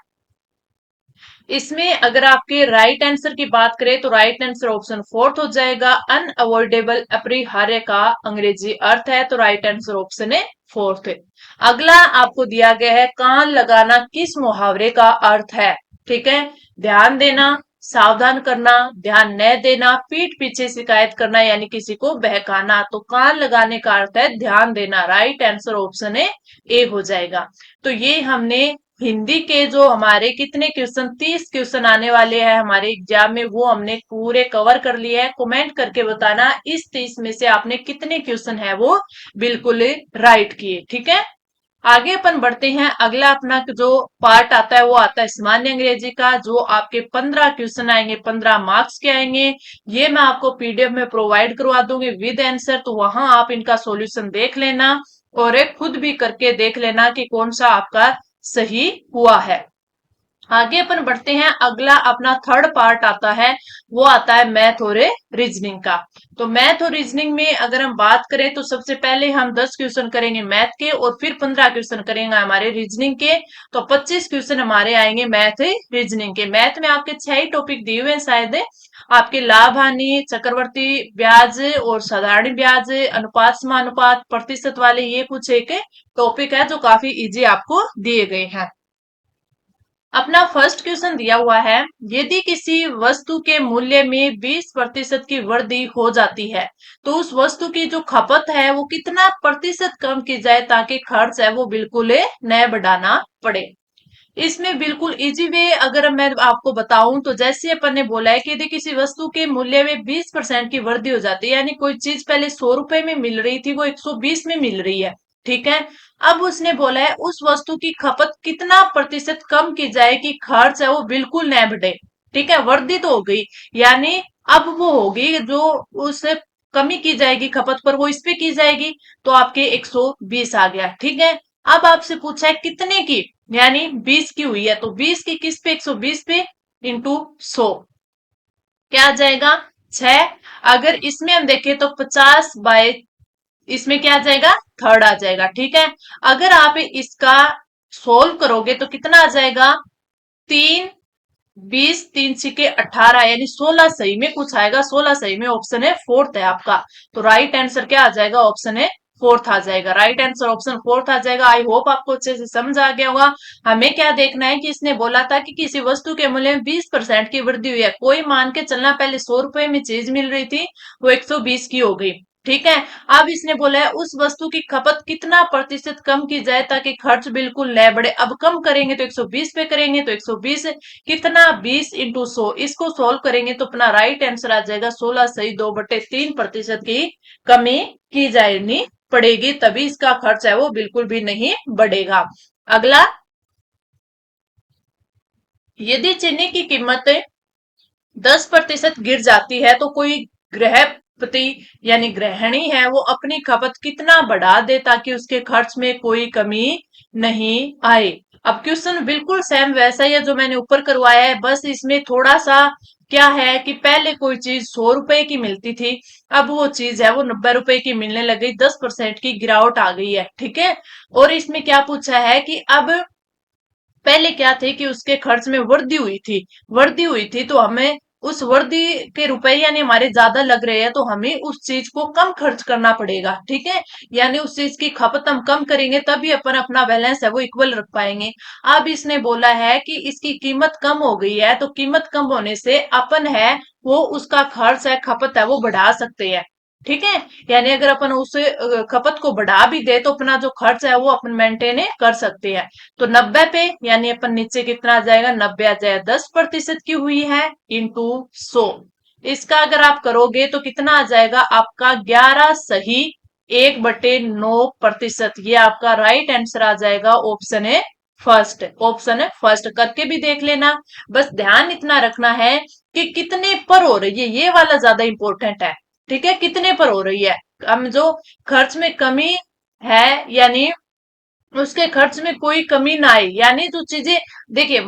[SPEAKER 1] इसमें अगर आपके राइट आंसर की बात करें तो राइट आंसर ऑप्शन फोर्थ हो जाएगा। अनअवॉइडेबल अपरिहार्य का अंग्रेजी अर्थ है। तो राइट आंसर ऑप्शन है फोर्थ। अगला आपको दिया गया है कान लगाना किस मुहावरे का अर्थ है? ठीक है, ध्यान देना, सावधान करना, ध्यान न देना, पीठ पीछे शिकायत करना यानी किसी को बहकाना। तो कान लगाने का अर्थ है ध्यान देना। राइट आंसर ऑप्शन है ए हो जाएगा। तो ये हमने हिंदी के जो हमारे कितने क्वेश्चन, 30 क्वेश्चन आने वाले हैं हमारे एग्जाम में, वो हमने पूरे कवर कर लिए हैं। कमेंट करके बताना इस 30 में से आपने कितने क्वेश्चन है वो बिल्कुल राइट किए। ठीक है, आगे अपन बढ़ते हैं। अगला अपना जो पार्ट आता है वो आता है सामान्य अंग्रेजी का। जो आपके 15 क्वेश्चन आएंगे, 15 मार्क्स के आएंगे। ये मैं आपको पीडीएफ में प्रोवाइड करवा दूंगी विद आंसर। तो वहां आप इनका सॉल्यूशन देख लेना और एक खुद भी करके देख लेना कि कौन सा आपका सही हुआ है। आगे अपन बढ़ते हैं। अगला अपना थर्ड पार्ट आता है, वो आता है मैथ और रीजनिंग का। तो मैथ और रीजनिंग में अगर हम बात करें तो सबसे पहले हम 10 क्वेश्चन करेंगे मैथ के और फिर 15 क्वेश्चन करेंगे हमारे रीजनिंग के। तो 25 क्वेश्चन हमारे आएंगे मैथ रीजनिंग के। मैथ में आपके 6 ही टॉपिक दिए हुए हैं शायद। आपके लाभ हानि, चक्रवर्ती ब्याज और साधारण ब्याज, अनुपात समानुपात, प्रतिशत वाले, ये कुछ एक टॉपिक है जो काफी इजी आपको दिए गए हैं। अपना फर्स्ट क्वेश्चन दिया हुआ है, यदि किसी वस्तु के मूल्य में 20% की वृद्धि हो जाती है तो उस वस्तु की जो खपत है वो कितना प्रतिशत कम की जाए ताकि खर्च है वो बिल्कुल न बढ़ाना पड़े। इसमें बिल्कुल इजी वे अगर मैं आपको बताऊं तो जैसे अपन ने बोला है कि यदि किसी वस्तु के मूल्य में 20% की वृद्धि हो जाती है, यानी कोई चीज पहले 100 रुपए में मिल रही थी वो 120 में मिल रही है। ठीक है, अब उसने बोला है उस वस्तु की खपत कितना प्रतिशत कम की जाए कि खर्च है वो बिल्कुल न बढ़े। ठीक है, वृद्धि तो हो गई, यानी अब वो होगी जो उससे कमी की जाएगी खपत पर वो इस पे की जाएगी। तो आपके 120 आ गया। ठीक है, अब आपसे पूछा है कितने की, यानी 20 की हुई है तो 20 की किस पे, 120 पे इंटू 100 क्या आ जाएगा 6। अगर इसमें हम देखें तो 50/, इसमें क्या आ जाएगा थर्ड आ जाएगा। ठीक है, अगर आप इसका सोल्व करोगे तो कितना आ जाएगा 3 20 3 छिके 18 यानी 16 सही में कुछ आएगा। 16 सही में ऑप्शन है फोर्थ है आपका। तो राइट आंसर क्या आ जाएगा? ऑप्शन है फोर्थ आ जाएगा। राइट आंसर ऑप्शन फोर्थ आ जाएगा। आई होप आपको अच्छे से समझ आ गया होगा। हमें क्या देखना है कि इसने बोला था कि किसी वस्तु के मूल्य में 20% की वृद्धि हुई है। कोई मान के चलना, पहले 100 रुपए में चीज मिल रही थी, वो 120 की हो गई। ठीक है। अब इसने बोला है उस वस्तु की खपत कितना प्रतिशत कम की जाए ताकि खर्च बिल्कुल न बढ़े। अब कम करेंगे तो 120 पे करेंगे तो 120 कितना, 20 इंटू 100। इसको सोल्व करेंगे तो अपना राइट आंसर आ जाएगा 16 सही 2/3% की कमी की जानी पड़ेगी, तभी इसका खर्च है वो बिल्कुल भी नहीं बढ़ेगा। अगला, यदि चीनी की कीमत 10% गिर जाती है तो कोई गृहपति यानी गृहिणी है वो अपनी खपत कितना बढ़ा दे ताकि उसके खर्च में कोई कमी नहीं आए। अब क्वेश्चन बिल्कुल सेम वैसा ही है जो मैंने ऊपर करवाया है, बस इसमें थोड़ा सा क्या है कि पहले कोई चीज 100 रुपए की मिलती थी, अब वो चीज है वो 90 रुपए की मिलने लग गई, 10% की गिरावट आ गई है। ठीक है। और इसमें क्या पूछा है कि अब पहले क्या थे कि उसके खर्च में वृद्धि हुई थी तो हमें उस वृद्धि के रुपए यानी हमारे ज्यादा लग रहे हैं तो हमें उस चीज को कम खर्च करना पड़ेगा। ठीक है। यानी उस चीज की खपत हम कम करेंगे तभी अपन अपना बैलेंस है वो इक्वल रख पाएंगे। अब इसने बोला है कि इसकी कीमत कम हो गई है तो कीमत कम होने से अपन है वो उसका खर्च है खपत है वो बढ़ा सकते हैं। ठीक है। यानी अगर अपन उस खपत को बढ़ा भी दे तो अपना जो खर्च है वो अपन मेंटेन कर सकते हैं। तो 90 पे यानी अपन नीचे कितना आ जाएगा, 90 आ जाएगा। 10% की हुई है इंटू 100, इसका अगर आप करोगे तो कितना आ जाएगा आपका 11 सही 1/9%। ये आपका राइट आंसर आ जाएगा। ऑप्शन है फर्स्ट। ऑप्शन है फर्स्ट करके भी देख लेना। बस ध्यान इतना रखना है कि कितने पर हो रही है, ये वाला ज्यादा इंपॉर्टेंट है। ठीक है। कितने पर हो रही है, हम जो खर्च में कमी है यानी उसके खर्च में कोई कमी ना आए, यानी जो चीजें देखिए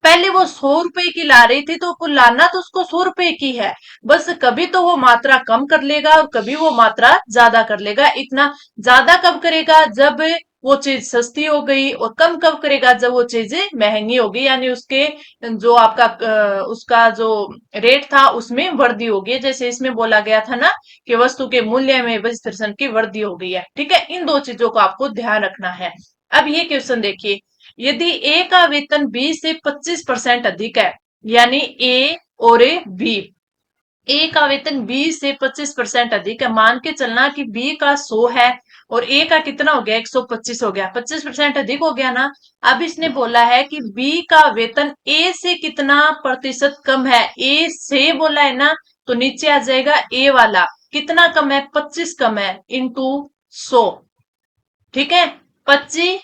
[SPEAKER 1] पहले वो 100 रुपए की ला रही थी तो वो लाना तो उसको 100 रुपए की है, बस कभी तो वो मात्रा कम कर लेगा और कभी वो मात्रा ज्यादा कर लेगा। इतना ज्यादा कब करेगा जब वो चीज सस्ती हो गई, और कम कब करेगा जब वो चीजें महंगी होगी, यानी उसके जो आपका उसका जो रेट था उसमें वृद्धि होगी। जैसे इसमें बोला गया था ना कि वस्तु के मूल्य में 20% की वृद्धि हो गई है। ठीक है। इन दो चीजों को आपको ध्यान रखना है। अब ये क्वेश्चन देखिए, यदि ए का वेतन बी से 25% अधिक है, यानी ए और बी, ए का वेतन बी से 25% अधिक है। मान के चलना कि बी का 100 है और ए का कितना हो गया, 125 हो गया, 25% अधिक हो गया ना। अब इसने बोला है कि बी का वेतन ए से कितना प्रतिशत कम है। ए से बोला है ना तो नीचे आ जाएगा ए वाला, कितना कम है, 25 कम है, इंटू 100। ठीक है। 25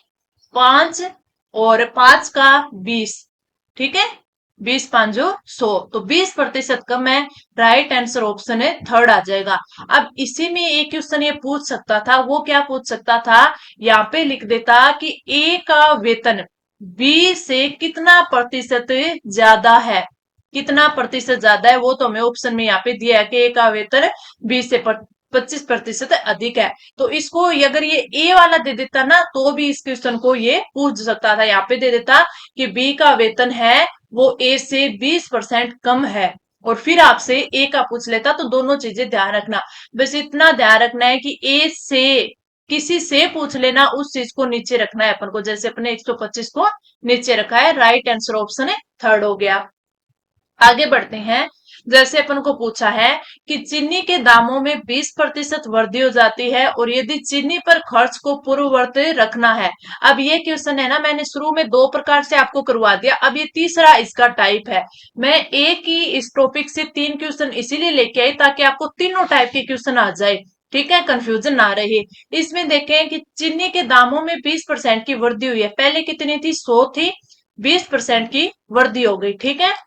[SPEAKER 1] 5 और 5 का 20। ठीक है। 20 5 100, तो 20% कम है। राइट आंसर ऑप्शन है थर्ड आ जाएगा। अब इसी में एक क्वेश्चन ये पूछ सकता था, वो क्या पूछ सकता था, यहाँ पे लिख देता कि ए का वेतन बी से कितना प्रतिशत ज्यादा है। कितना प्रतिशत ज्यादा है वो तो हमें ऑप्शन में यहाँ पे दिया है कि ए का वेतन बी से 25% अधिक है। तो इसको अगर ये ए वाला दे देता ना तो भी इस क्वेश्चन को ये पूछ सकता था। यहाँ पे दे देता कि बी का वेतन है वो ए से 20% कम है, और फिर आपसे ए का पूछ लेता। तो दोनों चीजें ध्यान रखना। बस इतना ध्यान रखना है कि ए से किसी से पूछ लेना उस चीज को नीचे रखना है अपन को, जैसे अपने 125 को नीचे रखा है। राइट आंसर ऑप्शन है थर्ड हो गया। आगे बढ़ते हैं। जैसे अपन को पूछा है कि चीनी के दामों में 20% वृद्धि हो जाती है और यदि चीनी पर खर्च को पूर्ववत रखना है। अब ये क्वेश्चन है ना, मैंने शुरू में दो प्रकार से आपको करवा दिया, अब ये तीसरा इसका टाइप है। मैं एक ही इस टॉपिक से 3 क्वेश्चन इसीलिए लेके आई ताकि आपको तीनों टाइप के क्वेश्चन आ जाए। ठीक है, कंफ्यूजन ना रहे। इसमें देखें कि चीनी के दामों में 20% की वृद्धि हुई है। पहले कितनी थी, 100 थी, 20% की वृद्धि हो गई। ठीक है।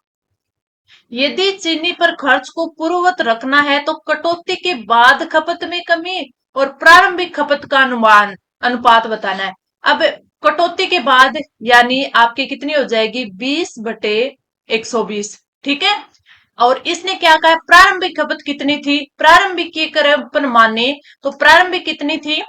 [SPEAKER 1] यदि चीनी पर खर्च को पूर्ववत रखना है तो कटौती के बाद खपत में कमी और प्रारंभिक खपत का अनुमान अनुपात बताना है। अब कटौती के बाद यानी आपकी कितनी हो जाएगी, 20/120। ठीक है। और इसने क्या कहा, प्रारंभिक खपत कितनी थी, प्रारंभिक की अगर अपन माने तो प्रारंभिक कितनी थी,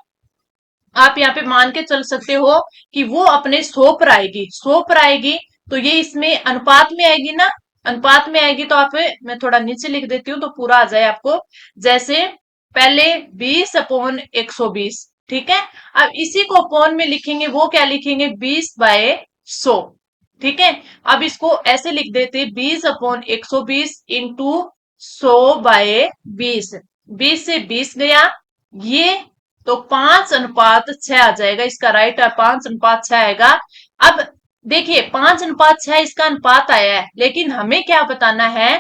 [SPEAKER 1] आप यहाँ पे मान के चल सकते हो कि वो अपने 100 पर आएगी, 100 पर आएगी। तो ये इसमें अनुपात में आएगी ना, अनुपात में आएगी तो आप, मैं थोड़ा नीचे लिख देती हूँ तो पूरा आ जाए आपको। जैसे पहले 20/120, ठीक है। अब इसी को अपॉन में लिखेंगे, वो क्या लिखेंगे, 20/100, ठीक है। अब इसको ऐसे लिख देते, 20/120 इंटू 100/20, 20 से 20 गया, ये तो 5:6 आ जाएगा इसका, राइट है, 5:6 आएगा। अब देखिए 5:6 इसका अनुपात आया है, लेकिन हमें क्या बताना है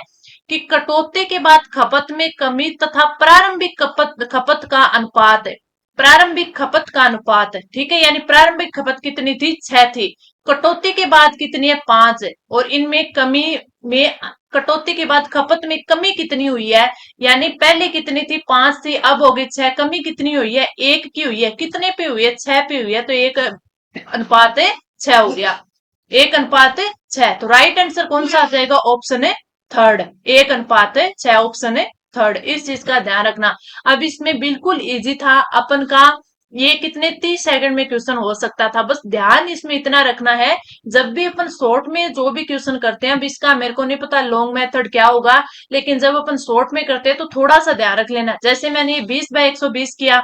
[SPEAKER 1] कि कटौती के बाद खपत में कमी तथा प्रारंभिक खपत खपत का अनुपात है, प्रारंभिक खपत का अनुपात है, ठीक है। यानी प्रारंभिक खपत कितनी थी, 6 थी, कटौती के बाद कितनी है, 5 है, और इनमें कमी में, कटौती के बाद खपत में कमी कितनी हुई है, यानी पहले कितनी थी, 5 थी, अब हो गई 6, कमी कितनी हुई है, 1 की हुई है, कितने पे हुई है, 6 पे हुई है, तो 1:6 हो गया, 1:6। तो राइट आंसर कौन सा आ जाएगा, ऑप्शन है थर्ड, 1:6, ऑप्शन है थर्ड। इस चीज का ध्यान रखना। अब इसमें बिल्कुल इजी था अपन का, ये कितने 30 सेकंड में क्वेश्चन हो सकता था, बस ध्यान इसमें इतना रखना है, जब भी अपन शॉर्ट में जो भी क्वेश्चन करते हैं, अब इसका मेरे को नहीं पता लॉन्ग मेथड क्या होगा, लेकिन जब अपन शॉर्ट में करते हैं तो थोड़ा सा ध्यान रख लेना। जैसे मैंने ये 20/120 किया,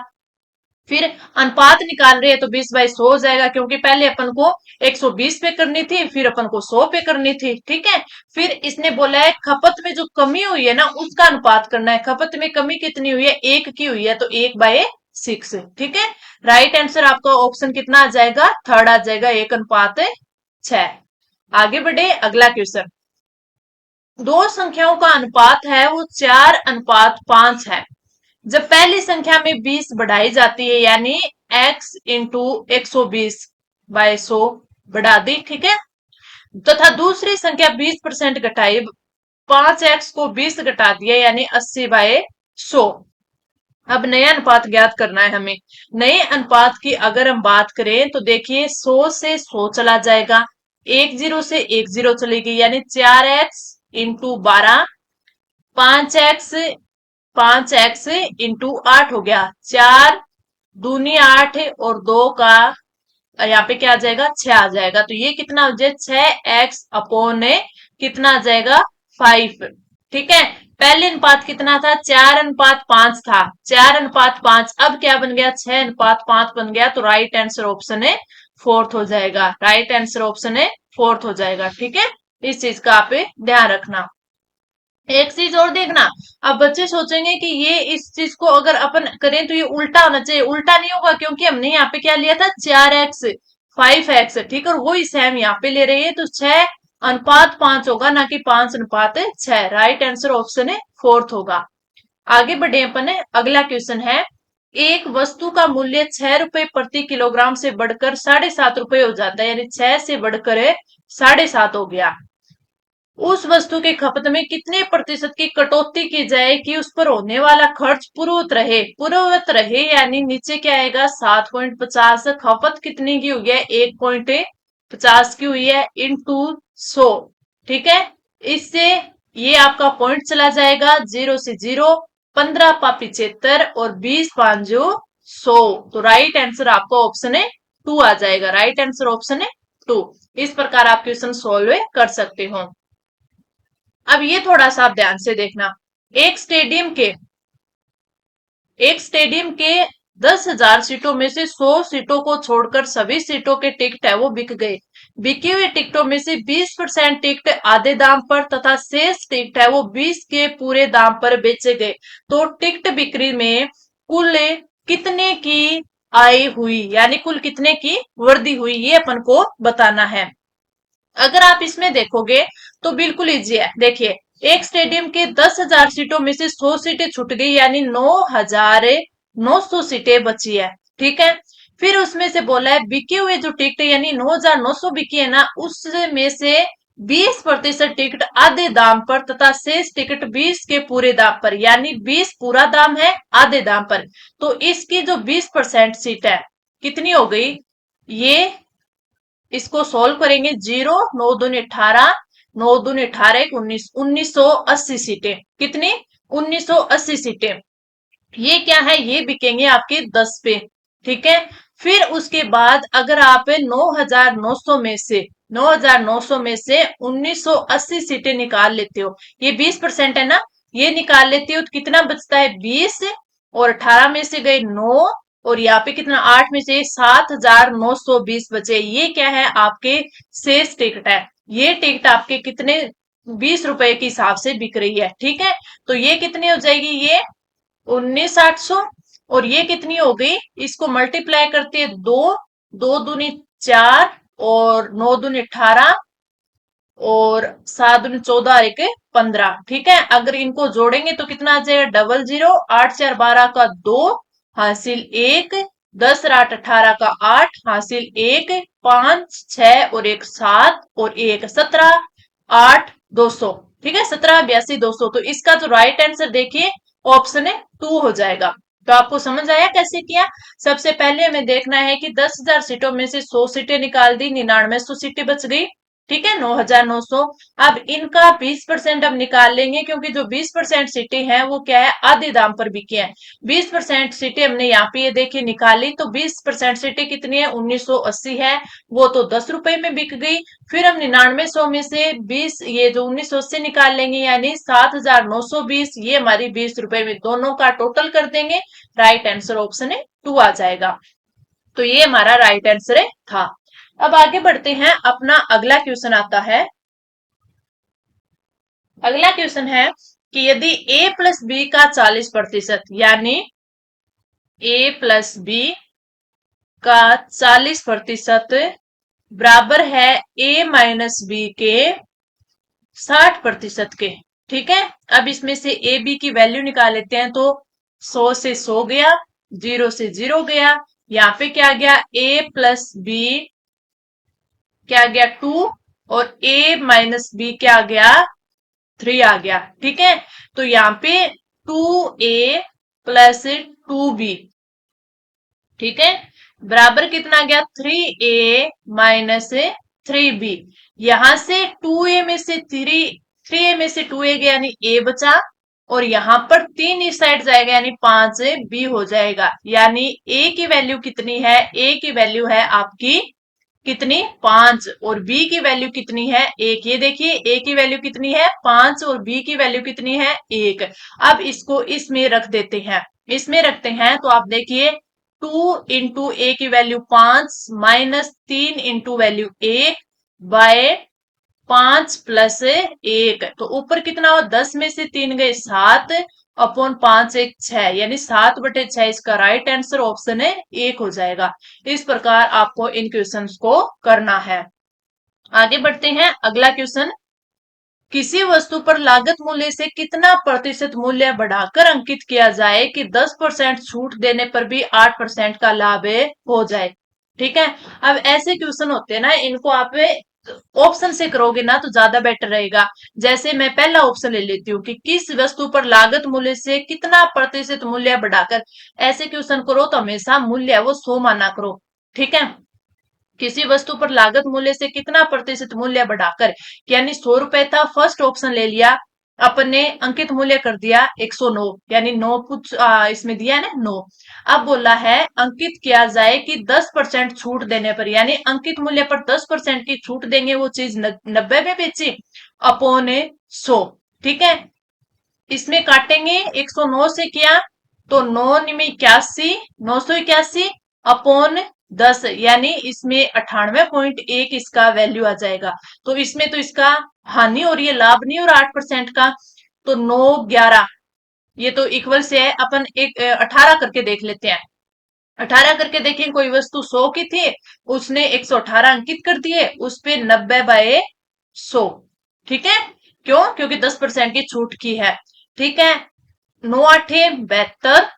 [SPEAKER 1] फिर अनुपात निकाल रहे हैं तो 20/100 हो जाएगा, क्योंकि पहले अपन को 120 पे करनी थी, फिर अपन को 100 पे करनी थी, ठीक है। फिर इसने बोला है खपत में जो कमी हुई है ना, उसका अनुपात करना है, खपत में कमी कितनी हुई है, 1 की हुई है, तो 1/6, ठीक है। राइट आंसर आपका ऑप्शन कितना आ जाएगा, थर्ड आ जाएगा, 1:6। आगे बढ़े, अगला क्वेश्चन। दो संख्याओं का अनुपात है वो 4:5 है। जब पहली संख्या में 20 बढ़ाई जाती है, यानी x इंटू 120/100 बढ़ा दी, ठीक है, तथा दूसरी संख्या 20% घटाई, 5x को 20 घटा दिया, यानी 80/100। अब नया अनुपात ज्ञात करना है हमें। नए अनुपात की अगर हम बात करें तो देखिए 100 से 100 चला जाएगा, एक जीरो से एक जीरो चलेगी, यानी 4x into 12, 5x, 5x into 8 हो गया, 4 दूनी 8 और 2 का यहाँ पे क्या आ जाएगा, 6 आ जाएगा, तो ये कितना हो जाए, 6x अपॉन कितना आ जाएगा, 5, ठीक है। पहले अनुपात कितना था, 4:5 था, 4:5, अब क्या बन गया, 6:5 बन गया, तो राइट आंसर ऑप्शन है फोर्थ हो जाएगा, राइट आंसर ऑप्शन है फोर्थ हो जाएगा, ठीक है। इस चीज का आप ध्यान रखना। एक चीज और देखना, अब बच्चे सोचेंगे कि ये इस चीज को अगर अपन करें तो ये उल्टा होना चाहिए, उल्टा नहीं होगा, क्योंकि हमने यहाँ पे क्या लिया था, 4x 5x, ठीक है, और वही सेम यहाँ पे ले रही है, तो 6:5 होगा, ना कि 5:6। राइट आंसर ऑप्शन है फोर्थ होगा। आगे बढ़े अपन, अगला क्वेश्चन है, एक वस्तु का मूल्य 6 रुपए प्रति किलोग्राम से बढ़कर 7.5 रुपए हो जाता है, यानी 6 से बढ़कर 7.5 हो गया। उस वस्तु के खपत में कितने प्रतिशत की कटौती की जाए कि उस पर होने वाला खर्च पूर्ववत रहे, पूर्ववत रहे, यानी नीचे क्या आएगा, 7.50, खपत कितनी की हुई है, 1.50 की हुई है, इंटू 100, ठीक है। इससे ये आपका पॉइंट चला जाएगा, 0 से 0, 15 75 और 20 5 100, तो राइट आंसर आपका ऑप्शन है 2 आ जाएगा, राइट आंसर ऑप्शन है 2। इस प्रकार आप क्वेश्चन सोल्व कर सकते हो। अब ये थोड़ा सा आप ध्यान से देखना, एक स्टेडियम के एक स्टेडियम के 10,000 सीटों में से 100 सीटों को छोड़कर सभी सीटों के टिकट है वो बिक गए। बिके हुए टिकटों में से 20% टिकट आधे दाम पर तथा शेष टिकट है वो 20 के पूरे दाम पर बेचे गए। तो टिकट बिक्री में कुल कितने की आय हुई, यानी कुल कितने की वृद्धि हुई, ये अपन को बताना है। अगर आप इसमें देखोगे तो बिल्कुल इजी है। देखिए, एक स्टेडियम के 10,000 सीटों में से 100 सीटें छूट गई, यानी 9,900 सीटें बची है, ठीक है। फिर उसमें से बोला है बिके हुए जो टिकट, यानी 9,900 बिकी है ना, उसमें से 20% टिकट आधे दाम पर तथा शेष टिकट 20 के पूरे दाम पर, यानी 20 पूरा दाम है, आधे दाम पर। तो इसकी जो 20% सीट है कितनी हो गई, ये इसको सोल्व करेंगे, 0 9 दूनी 18, 9 दूनी 18 एक 19, 1980 सीटें, कितनी, 1980 सीटें। ये क्या है, ये बिकेंगे आपके 10 पे, ठीक है। फिर उसके बाद अगर आप 9,900 में से 9,900 में से 1980 सीटें निकाल लेते हो, ये 20% है ना, ये निकाल लेते हो तो कितना बचता है 20, और 18 में से गए 9, और यहाँ पे कितना 8 में से 7,920 बचे। ये क्या है आपके शेष टिकट है। ये टिकट आपके कितने 20 रुपए के हिसाब से बिक रही है, ठीक है। तो ये कितनी हो जाएगी, ये 19,800, और ये कितनी हो गई, इसको मल्टीप्लाई करते हैं दो, दो दूनी 4, और 9 दूनी 18, और 7 दूनी 14, एक 15, ठीक है। अगर इनको जोड़ेंगे तो कितना आ जाएगा, 00, 8 4 12 का 2, हासिल 1, 10 और 8 18 का 8, हासिल 1, 5 6 और एक 7, और एक 17, 8 200, ठीक है, 17 82 200। तो इसका जो राइट आंसर देखिए ऑप्शन है 2 हो जाएगा। तो आपको समझ आया कैसे किया। सबसे पहले हमें देखना है कि 10,000 सीटों में से 100 सीटें निकाल दी, 9900 सीटें बच गई, ठीक है, 9,900। अब इनका 20% अब निकाल लेंगे, क्योंकि जो 20% सीटें हैं वो क्या है, आधे दाम पर बिकी है। 20% सीटें हमने यहाँ पे ये देखिए निकाली, तो 20% सीटें कितनी है, 1980 है, वो तो 10 रुपए में बिक गई। फिर हम 9900 में से 20, ये जो 1980 निकाल लेंगे, यानी 7,920, ये हमारी 20 रुपए में, दोनों का टोटल कर देंगे, राइट आंसर ऑप्शन है 2 आ जाएगा। तो ये हमारा राइट आंसर है था। अब आगे बढ़ते हैं, अपना अगला क्वेश्चन आता है। अगला क्वेश्चन है कि यदि a प्लस बी का 40%, यानी a प्लस बी का 40% बराबर है a माइनस बी के 60% के, ठीक है। अब इसमें से ए बी की वैल्यू निकाल लेते हैं। तो 100 से 100 गया, 0 से 0 गया, यहाँ पे क्या आ गया, a प्लस बी क्या आ गया 2, और a माइनस बी क्या आ गया 3 आ गया, ठीक है। तो यहाँ पे 2a प्लस 2b, ठीक है, बराबर कितना आ गया 3a माइनस 3b। यहां से 2a में से 3a में से 2a गया, यानी a बचा, और यहां पर 3 इस साइड जाएगा, यानी 5b हो जाएगा। यानी a की वैल्यू कितनी है, a की वैल्यू है आपकी कितनी 5, और b की वैल्यू कितनी है 1। ये देखिए a की वैल्यू कितनी है 5, और b की वैल्यू कितनी है 1। अब इसको इसमें रख देते हैं, इसमें रखते हैं तो आप देखिए 2 इंटू ए की value 5 minus 3 into value 1 by 5 plus 1, तो ऊपर कितना हो 10 में से 3 गए 7, अपॉन 5 1 6, यानी 7/6। इसका राइट आंसर ऑप्शन है 1 हो जाएगा। इस प्रकार आपको इन क्वेश्चंस को करना है। आगे बढ़ते हैं, अगला क्वेश्चन, किसी वस्तु पर लागत मूल्य से कितना प्रतिशत मूल्य बढ़ाकर अंकित किया जाए कि 10% छूट देने पर भी 8% का लाभ हो जाए, ठीक है। अब ऐसे क्वेश्चन होते हैं ना, इनको आप ऑप्शन से करोगे ना तो ज्यादा बेटर रहेगा। जैसे मैं पहला ऑप्शन ले लेती हूँ कि किस वस्तु पर लागत मूल्य से कितना प्रतिशत मूल्य बढ़ाकर, ऐसे क्वेश्चन करो तो हमेशा मूल्य वो 100 माना करो, ठीक है। किसी वस्तु पर लागत मूल्य से कितना प्रतिशत मूल्य बढ़ाकर, यानी 100 रुपए था, फर्स्ट ऑप्शन ले लिया, अपने अंकित मूल्य कर दिया 109, यानी 9 कुछ इसमें दिया है ना 9। अब बोला है अंकित किया जाए कि 10% छूट देने पर, यानी अंकित मूल्य पर 10% की छूट देंगे, वो चीज 90 में बेची, अपॉन 100, ठीक है। इसमें काटेंगे 109 से किया, तो 9 में 81, 981 अपॉन 10, यानी इसमें 98.1 इसका वैल्यू आ जाएगा। तो इसमें तो इसका हानि हो रही है, लाभ नहीं हो रहा 8% का। तो 9 11 ये तो इक्वल से है, अपन एक 18 करके देख लेते हैं। 18 करके देखें, कोई वस्तु 100 की थी, उसने 118 अंकित कर दिए, उस पे 90/100, ठीक है। क्यों, क्योंकि 10% की छूट की है, ठीक है। 9 8 72,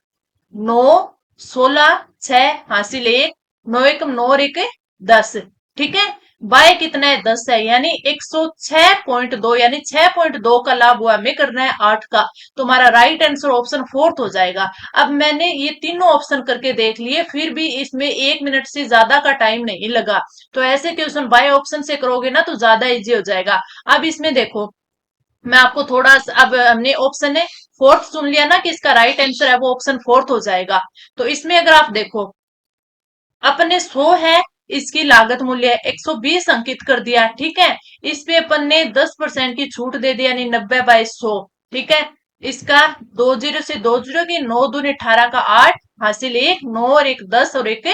[SPEAKER 1] 9 16 6 हासिल 1, 9 1 9 और 1 10, ठीक है। बाय कितना है 10 है, यानी 106.2, यानी 6.2 का लाभ हुआ, हमें करना है 8 का। तो हमारा राइट आंसर ऑप्शन फोर्थ हो जाएगा। अब मैंने ये तीनों ऑप्शन करके देख लिए, फिर भी इसमें 1 मिनट से ज्यादा का टाइम नहीं लगा। तो ऐसे क्वेश्चन बाय ऑप्शन से करोगे ना तो ज्यादा इजी हो जाएगा। अब इसमें देखो, मैं आपको थोड़ा सा, अब हमने ऑप्शन है फोर्थ सुन लिया ना कि इसका राइट आंसर है वो ऑप्शन फोर्थ हो जाएगा। तो इसमें अगर आप देखो, अपने 100 है, इसकी लागत मूल्य 120 अंकित कर दिया, ठीक है। इस पे अपन ने 10% की छूट दे दी, यानी 90/100, ठीक है। इसका 20 से 20 की 9 दूनी 18 का 8 हासिल 1, 9 और 1 10 और एक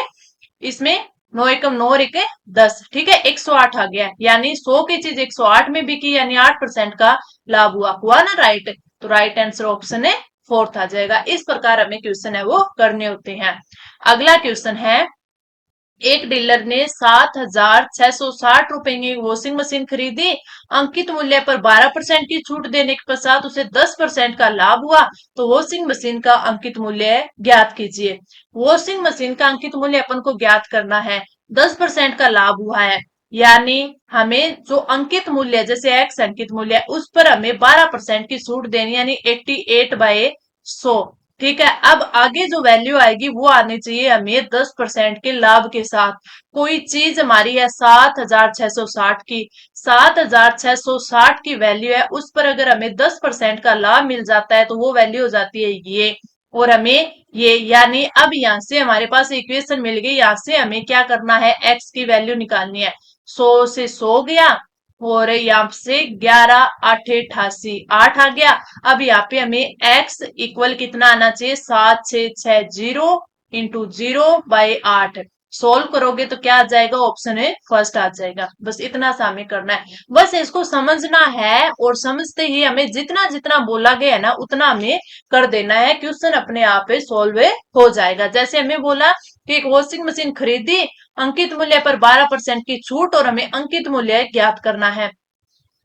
[SPEAKER 1] इसमें 9 एकम 9 और एक 10, ठीक है। 108 आ गया, यानी 100 की चीज 108 में बिकी, यानी 8% का लाभ हुआ ना, राइट। तो राइट आंसर ऑप्शन है फोर्थ आ जाएगा। इस प्रकार हमें क्वेश्चन है वो करने होते हैं। अगला क्वेश्चन है, एक डीलर ने 7,660 रुपए की वॉशिंग मशीन खरीदी। अंकित मूल्य पर 12% की छूट देने के पश्चात उसे 10% का लाभ हुआ। तो वॉशिंग मशीन का अंकित मूल्य ज्ञात कीजिए। वॉशिंग मशीन का अंकित मूल्य अपन को ज्ञात करना है, 10% का लाभ हुआ है, यानी हमें जो अंकित मूल्य, जैसे एक्स अंकित मूल्य है, उस पर हमें 12% की छूट देनी, यानी 88/100, ठीक है। अब आगे जो वैल्यू आएगी वो आनी चाहिए हमें 10% के लाभ के साथ। कोई चीज हमारी है 7,660 की, 7,660 की वैल्यू है, उस पर अगर हमें 10% का लाभ मिल जाता है तो वो वैल्यू हो जाती है ये। और हमें ये, यानी अब यहाँ से हमारे पास इक्वेशन मिल गई, यहाँ से हमें क्या करना है, एक्स की वैल्यू निकालनी है। 100 से 100 गया, और यहाँ से 11 8 88 8 आ गया। अब यहाँ पे हमें x इक्वल कितना आना चाहिए, 7660 इंटू 0/8। सोल्व करोगे तो क्या आ जाएगा, ऑप्शन है फर्स्ट आ जाएगा। बस इतना सा हमें करना है, बस इसको समझना है, और समझते ही हमें जितना जितना बोला गया है ना उतना हमें कर देना है, क्वेश्चन अपने आप ही सोल्व हो जाएगा। जैसे हमें बोला कि एक वॉशिंग मशीन खरीदी, अंकित मूल्य पर 12% की छूट, और हमें अंकित मूल्य ज्ञात करना है,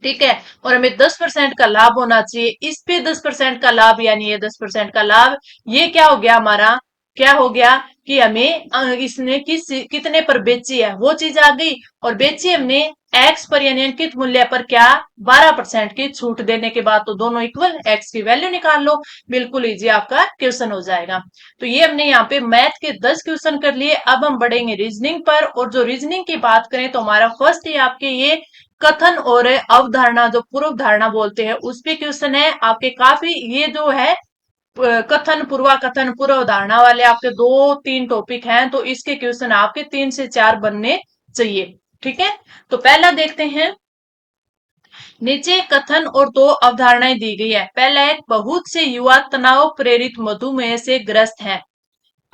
[SPEAKER 1] ठीक है। और हमें 10% का लाभ होना चाहिए, इस पे 10% का लाभ, यानी ये 10% का लाभ, ये क्या हो गया हमारा, क्या हो गया कि हमें इसने कितने पर बेची है वो चीज आ गई, और बेची हमने एक्स पर, यानी अंकित मूल्य पर क्या, 12% की छूट देने के बाद, तो दोनों इक्वल, एक्स की वैल्यू निकाल लो, बिल्कुल इजी आपका क्वेश्चन हो जाएगा। तो ये हमने यहाँ पे मैथ के 10 क्वेश्चन कर लिए। अब हम बढ़ेंगे रीजनिंग पर, और जो रीजनिंग की बात करें तो हमारा फर्स्ट ही आपके ये कथन और अवधारणा, जो पूर्व धारणा बोलते हैं, उस पे क्वेश्चन है आपके काफी। ये जो है कथन पूर्वाकथन पूर्व धारणा वाले आपके 2-3 टॉपिक हैं, तो इसके क्वेश्चन आपके 3 से 4 बनने चाहिए, ठीक है। तो पहला देखते हैं, नीचे कथन और 2 अवधारणाएं दी गई है। पहला है, बहुत से युवा तनाव प्रेरित मधुमेह से ग्रस्त हैं।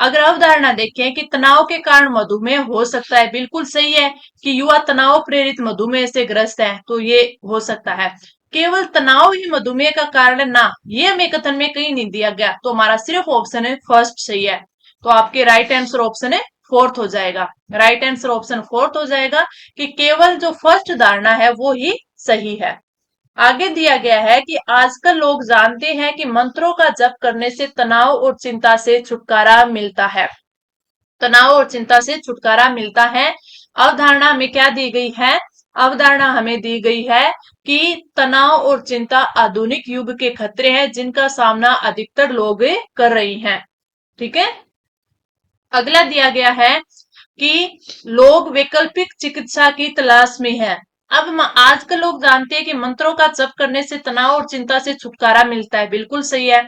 [SPEAKER 1] अगर अवधारणा देखें कि तनाव के कारण मधुमेह हो सकता है, बिल्कुल सही है कि युवा तनाव प्रेरित मधुमेह से ग्रस्त है, तो ये हो सकता है। केवल तनाव ही मधुमेह का कारण है ना, ये हमें कथन में कहीं नहीं दिया गया, तो हमारा सिर्फ ऑप्शन है फर्स्ट सही है। तो आपके राइट आंसर ऑप्शन है फोर्थ हो जाएगा। राइट आंसर ऑप्शन फोर्थ हो जाएगा कि केवल जो फर्स्ट धारणा है वो ही सही है। आगे दिया गया है कि आजकल लोग जानते हैं कि मंत्रों का जप करने से तनाव और चिंता से छुटकारा मिलता है। तनाव और चिंता से छुटकारा मिलता है। अवधारणा में क्या दी गई है, अवधारणा हमें दी गई है कि तनाव और चिंता आधुनिक युग के खतरे हैं जिनका सामना अधिकतर लोग कर रही हैं, ठीक है। अगला दिया गया है कि लोग वैकल्पिक चिकित्सा की तलाश में हैं। अब आजकल लोग जानते हैं कि मंत्रों का जप करने से तनाव और चिंता से छुटकारा मिलता है, बिल्कुल सही है।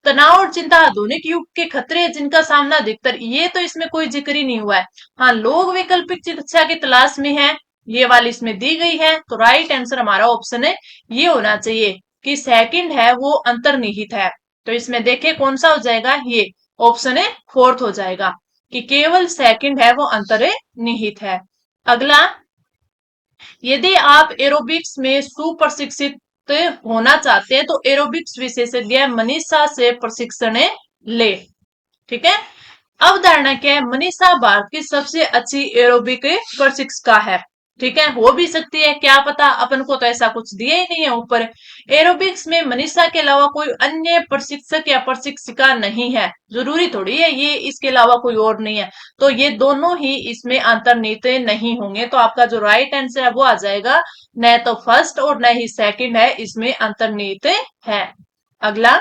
[SPEAKER 1] तनाव और चिंता आधुनिक युग के खतरे हैं जिनका सामना अधिकतर, ये तो इसमें कोई जिक्र ही नहीं हुआ है। हाँ, लोग वैकल्पिक चिकित्सा की तलाश में हैं, ये वाली इसमें दी गई है, तो राइट आंसर हमारा ऑप्शन है ये होना चाहिए कि सेकंड है वो अंतर्निहित है। तो इसमें देखिए कौन सा हो जाएगा, ये ऑप्शन है फोर्थ हो जाएगा कि केवल सेकंड है वो अंतर्निहित है। अगला, यदि आप एरोबिक्स में सुप्रशिक्षित होना चाहते हैं तो एरोबिक्स विशेषज्ञ मनीषा से प्रशिक्षण ले, ठीक है। अवधारणा क्या है, मनीषा भारत की सबसे अच्छी एरोबिक प्रशिक्षिका है, ठीक है। हो भी सकती है, क्या पता, अपन को तो ऐसा कुछ दिया ही नहीं है ऊपर। एरोबिक्स में मनीषा के अलावा कोई अन्य प्रशिक्षक या प्रशिक्षिका नहीं है, जरूरी थोड़ी है ये इसके अलावा कोई और नहीं है, तो ये दोनों ही इसमें अंतर्निहित नहीं होंगे। तो आपका जो राइट आंसर है वो आ जाएगा, न तो फर्स्ट और न ही सेकंड है, इसमें अंतर्निहित है। अगला,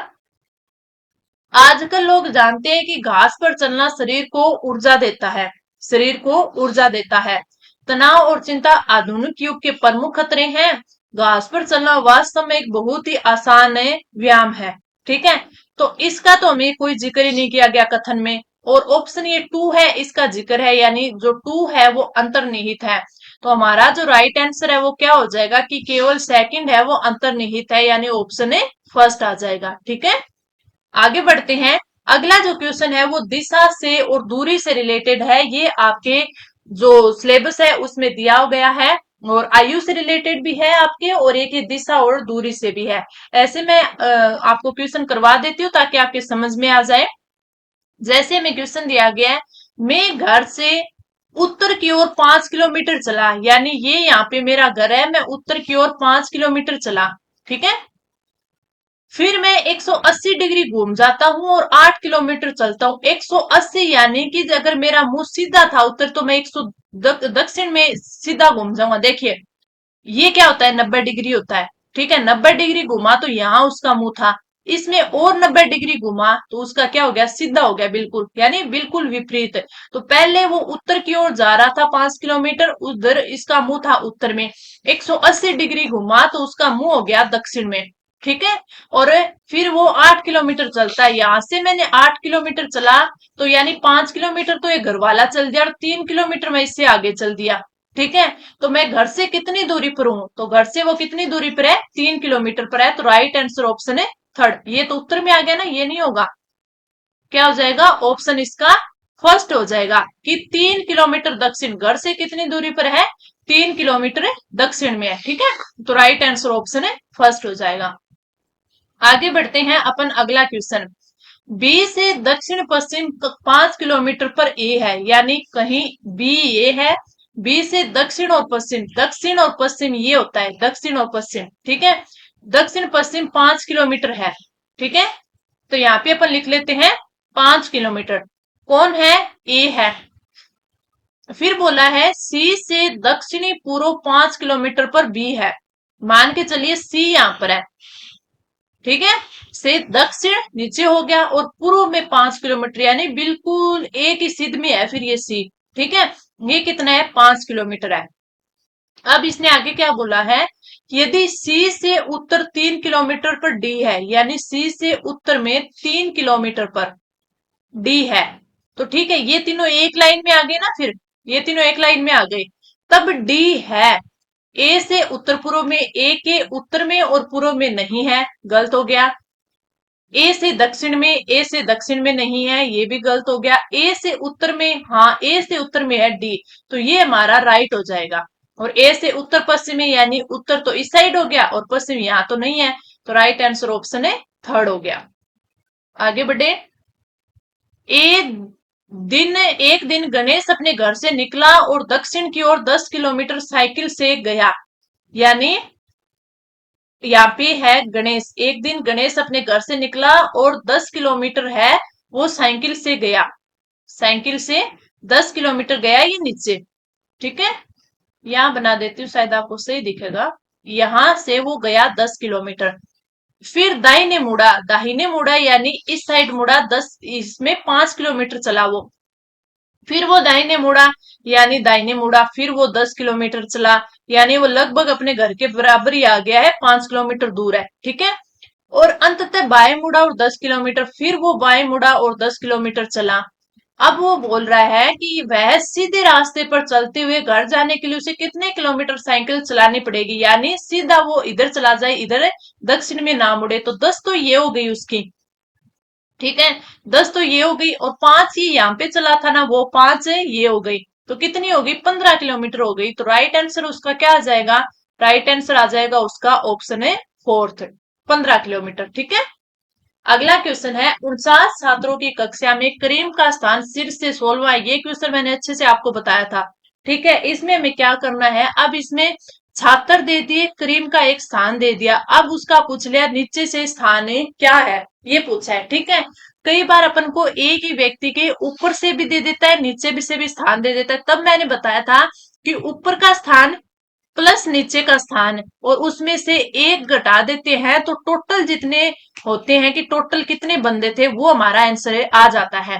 [SPEAKER 1] आजकल लोग जानते हैं कि घास पर चलना शरीर को ऊर्जा देता है, शरीर को ऊर्जा देता है। तनाव और चिंता आधुनिक युग के प्रमुख खतरे हैं। घास पर चलना वास्तव में एक बहुत ही आसान व्यायाम है, ठीक है। तो इसका तो हमें कोई जिक्र ही नहीं किया गया कथन में, और ऑप्शन ये 2 है इसका जिक्र है, यानी जो 2 है वो अंतर्निहित है। तो हमारा जो राइट आंसर है वो क्या हो जाएगा कि केवल सेकंड है वो अंतर्निहित है, यानी ऑप्शन ए फर्स्ट आ जाएगा। ठीक है, आगे बढ़ते हैं। अगला जो क्वेश्चन है वो दिशा से और दूरी से रिलेटेड है। ये आपके जो सिलेबस है उसमें दिया गया है, और आयु से रिलेटेड भी है आपके, और एक ये दिशा और दूरी से भी है। ऐसे मैं आपको क्वेश्चन करवा देती हूँ ताकि आपके समझ में आ जाए। जैसे में क्वेश्चन दिया गया है, मैं घर से उत्तर की ओर 5 किलोमीटर चला, यानी ये यहाँ पे मेरा घर है, मैं उत्तर की ओर 5 किलोमीटर चला। ठीक है, फिर मैं 180 डिग्री घूम जाता हूं और 8 किलोमीटर चलता हूं। 180 यानी कि अगर मेरा मुंह सीधा था उत्तर, तो मैं 100 दक्षिण में सीधा घूम जाऊंगा। देखिए ये क्या होता है, 90 डिग्री होता है। ठीक है, 90 डिग्री घुमा तो यहाँ उसका मुंह था, इसमें और 90 डिग्री घुमा तो उसका क्या हो गया, सीधा हो गया बिल्कुल, यानी बिल्कुल विपरीत। तो पहले वो उत्तर की ओर जा रहा था 5 किलोमीटर, उधर इसका मुंह था उत्तर में। 180 डिग्री घुमा तो उसका मुंह हो गया दक्षिण में। ठीक है, और फिर वो 8 किलोमीटर चलता है। यहां से मैंने 8 किलोमीटर चला, तो यानी 5 किलोमीटर तो ये घर वाला चल दिया, और 3 किलोमीटर मैं इससे आगे चल दिया। ठीक है, तो मैं घर से कितनी दूरी पर हूं, तो घर से वो कितनी दूरी पर है, 3 किलोमीटर पर है। तो राइट आंसर ऑप्शन है थर्ड। ये तो उत्तर में आ गया ना, ये नहीं होगा। क्या हो जाएगा, ऑप्शन इसका फर्स्ट हो जाएगा कि 3 किलोमीटर दक्षिण, घर से कितनी दूरी पर है, 3 किलोमीटर दक्षिण में है। ठीक है, तो राइट आंसर ऑप्शन है फर्स्ट हो जाएगा। आगे बढ़ते हैं अपन अगला क्वेश्चन। बी से दक्षिण पश्चिम 5 किलोमीटर पर ए है, यानी कहीं बी ये है, बी से दक्षिण और पश्चिम, दक्षिण और पश्चिम ये होता है, दक्षिण और पश्चिम। ठीक है, दक्षिण पश्चिम 5 किलोमीटर है। ठीक है, तो यहाँ पे अपन लिख लेते हैं 5 किलोमीटर। कौन है, ए है। फिर बोला है सी से दक्षिणी पूर्व 5 किलोमीटर पर बी है। मान के चलिए सी यहां पर है। ठीक है, से दक्षिण नीचे हो गया और पूर्व में 5 किलोमीटर, यानी बिल्कुल एक ही सिद्ध में है फिर ये सी। ठीक है, ये कितना है, 5 किलोमीटर है। अब इसने आगे क्या बोला है कि यदि सी से उत्तर 3 किलोमीटर पर डी है, यानी सी से उत्तर में 3 किलोमीटर पर डी है, तो ठीक है, ये तीनों एक लाइन में आ गए ना, फिर ये तीनों एक लाइन में आ गए। तब डी है ए से उत्तर पूर्व में, ए के उत्तर में और पूर्व में नहीं है, गलत हो गया। ए से दक्षिण में, ए से दक्षिण में नहीं है, ये भी गलत हो गया। ए से उत्तर में, हाँ ए से उत्तर में है डी, तो ये हमारा राइट हो जाएगा। और ए से उत्तर पश्चिम में, यानी उत्तर तो इस साइड हो गया और पश्चिम यहाँ तो नहीं है, तो राइट आंसर ऑप्शन है थर्ड हो गया। आगे बढ़े। एक दिन गणेश अपने घर से निकला और दक्षिण की ओर 10 किलोमीटर साइकिल से गया, यानी यहाँ पे है गणेश, एक दिन गणेश अपने घर से निकला और 10 किलोमीटर है वो साइकिल से गया, साइकिल से 10 किलोमीटर गया ये नीचे। ठीक है, यहां बना देती हूँ शायद आपको सही दिखेगा। यहां से वो गया 10 किलोमीटर, फिर दाहिने मुड़ा यानी इस साइड मुड़ा, 10 इसमें 5 किलोमीटर चला वो। फिर वो दाहिने मुड़ा, यानी दाहिने मुड़ा, फिर वो 10 किलोमीटर चला, यानी वो लगभग अपने घर के बराबर ही आ गया है, 5 किलोमीटर दूर है। ठीक है, और अंततः बाएं मुड़ा और 10 किलोमीटर, फिर वो बाएं मुड़ा और 10 किलोमीटर चला। अब वो बोल रहा है कि वह सीधे रास्ते पर चलते हुए घर जाने के लिए उसे कितने किलोमीटर साइकिल चलानी पड़ेगी, यानी सीधा वो इधर चला जाए, इधर दक्षिण में ना मुड़े। तो 10 तो ये हो गई उसकी। ठीक है, 10 तो ये हो गई, और 5 ही यहाँ पे चला था ना, वो 5 है ये हो गई, तो कितनी हो गई, 15 किलोमीटर हो गई। तो राइट आंसर उसका क्या आ जाएगा, राइट आंसर आ जाएगा उसका ऑप्शन है फोर्थ, 15 किलोमीटर। ठीक है, अगला क्वेश्चन है 49 छात्रों की कक्षा में करीम का स्थान सिर से 16वां। ये क्वेश्चन मैंने अच्छे से आपको बताया था। ठीक है, इसमें हमें क्या करना है, अब इसमें छात्र दे दिए, करीम का एक स्थान दे दिया, अब उसका पूछ लिया नीचे से स्थान क्या है, ये पूछा है। ठीक है, कई बार अपन को एक ही व्यक्ति के ऊपर से भी दे देता है, नीचे भी से भी स्थान दे देता है। तब मैंने बताया था कि ऊपर का स्थान प्लस नीचे का स्थान, और उसमें से एक घटा देते हैं, तो टोटल जितने होते हैं कि टोटल कितने बंदे थे, वो हमारा आंसर आ जाता है।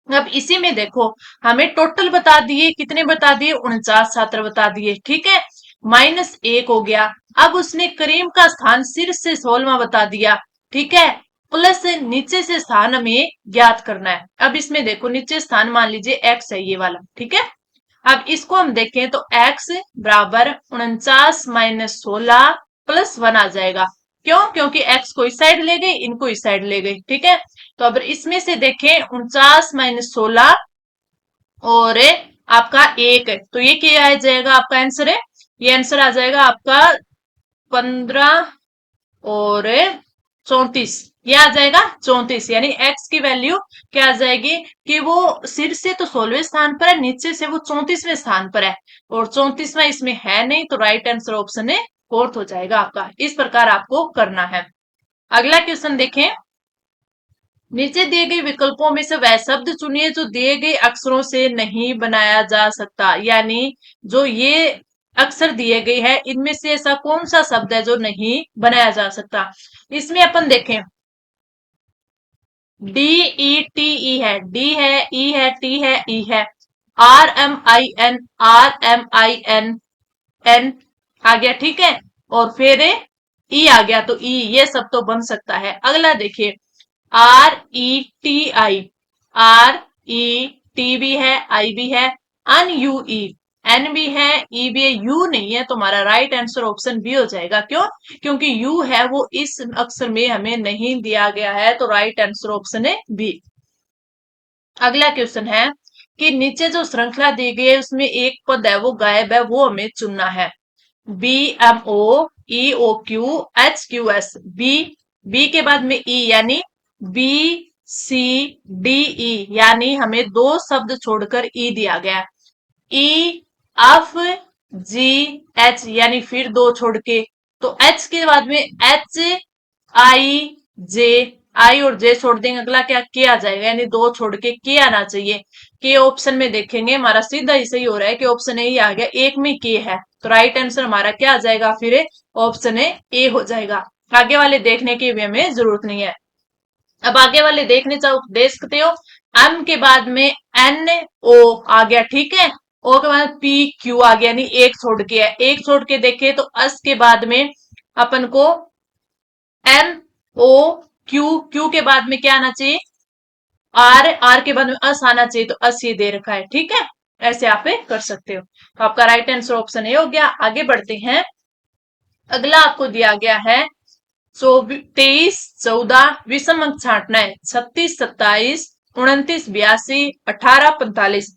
[SPEAKER 1] अब इसी में देखो, हमें टोटल बता दिए, कितने बता दिए, 49 छात्र बता दिए। ठीक है, -1 हो गया। अब उसने करीम का स्थान सिर से 16वां बता दिया। ठीक है, प्लस नीचे से स्थान हमें ज्ञात करना है। अब इसमें देखो नीचे स्थान मान लीजिए एक्स है ये वाला, ठीक है। अब इसको हम देखें तो x बराबर 49 - 16 प्लस 1 आ जाएगा। क्यों? क्योंकि x को इस साइड ले गई, इनको इस साइड ले गई, ठीक है। तो अब इसमें से देखें 49 - 16 और आपका एक है, तो ये क्या आ जाएगा आपका आंसर है, ये आंसर आ जाएगा आपका 15 और 34, ये आ जाएगा 34। यानी x की वैल्यू क्या आ जाएगी कि वो सिर से तो 16वें स्थान पर है, नीचे से वो 34वें स्थान पर है, और 34वां इसमें है नहीं, तो राइट आंसर ऑप्शन है फोर्थ हो जाएगा आपका। इस प्रकार आपको करना है। अगला क्वेश्चन देखें, नीचे दिए गए विकल्पों में से वह शब्द चुनिए जो दिए गए अक्षरों से नहीं बनाया जा सकता। यानी जो ये अक्षर दिए गए हैं इनमें से ऐसा कौन सा शब्द है जो नहीं बनाया जा सकता। इसमें अपन देखें DETE है, डी है, ई है, टी है, ई है, RMIN, RMIN, एन आ गया, ठीक है, और फिर ई आ गया, तो ई ये सब तो बन सकता है। अगला देखिए RETI, RET भी है, आई भी है, UNE, एन भी है, ई भी है, यू नहीं है, तो हमारा राइट आंसर ऑप्शन बी हो जाएगा। क्यों? क्योंकि यू है वो इस अक्षर में हमें नहीं दिया गया है, तो राइट आंसर ऑप्शन है बी। अगला क्वेश्चन है कि नीचे जो श्रृंखला दी गई है उसमें एक पद है वो गायब है, वो हमें चुनना है। BMOEOQHQS, बी के बाद में ई यानी BCDE, यानी हमें दो शब्द छोड़कर ई दिया गया। EFGH यानी फिर दो छोड़ के, तो एच के बाद में HIJ, आई और जे छोड़ देंगे, अगला क्या के आ जाएगा, यानी दो छोड़ के के आना चाहिए। के ऑप्शन में देखेंगे हमारा सीधा ही सही हो रहा है कि ऑप्शन ए ही आ गया, एक में के है, तो राइट आंसर हमारा क्या आ जाएगा, फिर ऑप्शन ए हो जाएगा। आगे वाले देखने की भी हमें जरूरत नहीं है। अब आगे वाले देख सकते हो, एम के बाद में NO आ गया, ठीक है, ओ के बाद PQ आ गया, यानी एक छोड़ के है। एक छोड़ के देखे तो अस के बाद में अपन को MOQ के बाद में क्या आना चाहिए, आर के बाद में अस आना चाहिए, तो अस ये दे रखा है, ठीक है। ऐसे आप कर सकते हो, तो आपका राइट आंसर ऑप्शन ए हो गया। आगे बढ़ते हैं। अगला आपको दिया गया है 23 14 विषम अंक छांटना है, 36 27 29 82 18 45।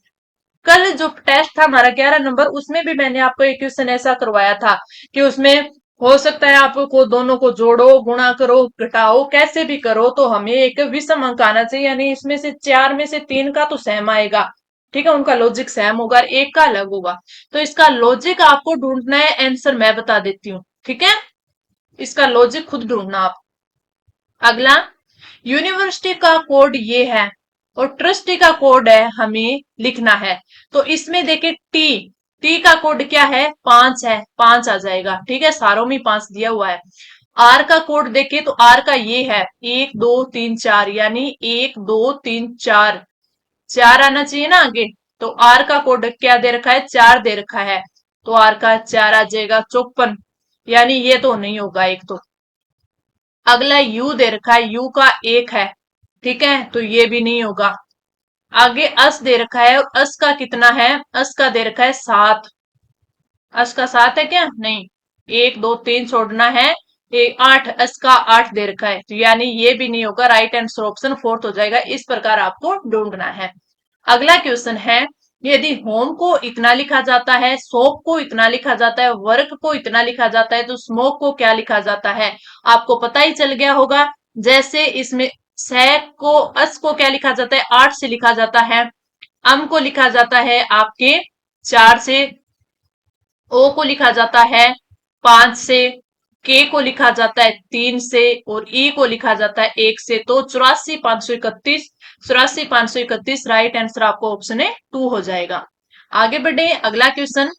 [SPEAKER 1] कल जो टेस्ट था हमारा 11 नंबर, उसमें भी मैंने आपको एक क्वेश्चन ऐसा करवाया था कि उसमें हो सकता है आपको दोनों को जोड़ो, गुणा करो, घटाओ, कैसे भी करो, तो हमें एक विषम अंक आना चाहिए, यानी इसमें से चार में से तीन का तो सेम आएगा, ठीक है, उनका लॉजिक सेम होगा, एक का अलग होगा। तो इसका लॉजिक आपको ढूंढना है, आंसर मैं बता देती हूँ, ठीक है, इसका लॉजिक खुद ढूंढना आप। अगला, यूनिवर्सिटी का कोड ये है और ट्रस्टी का कोड है हमें लिखना है। तो इसमें देखे टी का कोड क्या है, 5 है, 5 आ जाएगा, ठीक है, सारों में 5 दिया हुआ है। आर का कोड देखे तो आर का ये है 1 2 3 4, यानी 1 2 3 4, 4 आना चाहिए ना आगे, तो आर का कोड क्या दे रखा है, 4 दे रखा है, तो आर का 4 आ जाएगा 54, यानी ये तो नहीं होगा एक तो। अगला यू दे रखा है, यू का 1 है, ठीक है, तो ये भी नहीं होगा। आगे अस दे रखा है, और अस का कितना है, अस का दे रखा है 7, अस का 7 है क्या, नहीं, 1 2 3 छोड़ना है, 8, अस का 8 दे रखा है, तो यानी ये भी नहीं होगा, राइट आंसर ऑप्शन फोर्थ हो जाएगा। इस प्रकार आपको ढूंढना है। अगला क्वेश्चन है, यदि होम को इतना लिखा जाता है, सोप को इतना लिखा जाता है, वर्क को इतना लिखा जाता है, तो स्मोक को क्या लिखा जाता है, आपको पता ही चल गया होगा। जैसे इसमें सैक को, अस को क्या लिखा जाता है, 8 से लिखा जाता है, अम को लिखा जाता है आपके 4 से, ओ को लिखा जाता है 5 से, के को लिखा जाता है 3 से, और ई को लिखा जाता है 1 से। तो 84 531, 84 531 राइट आंसर आपको ऑप्शन है 2 हो जाएगा। आगे बढ़े, अगला क्वेश्चन,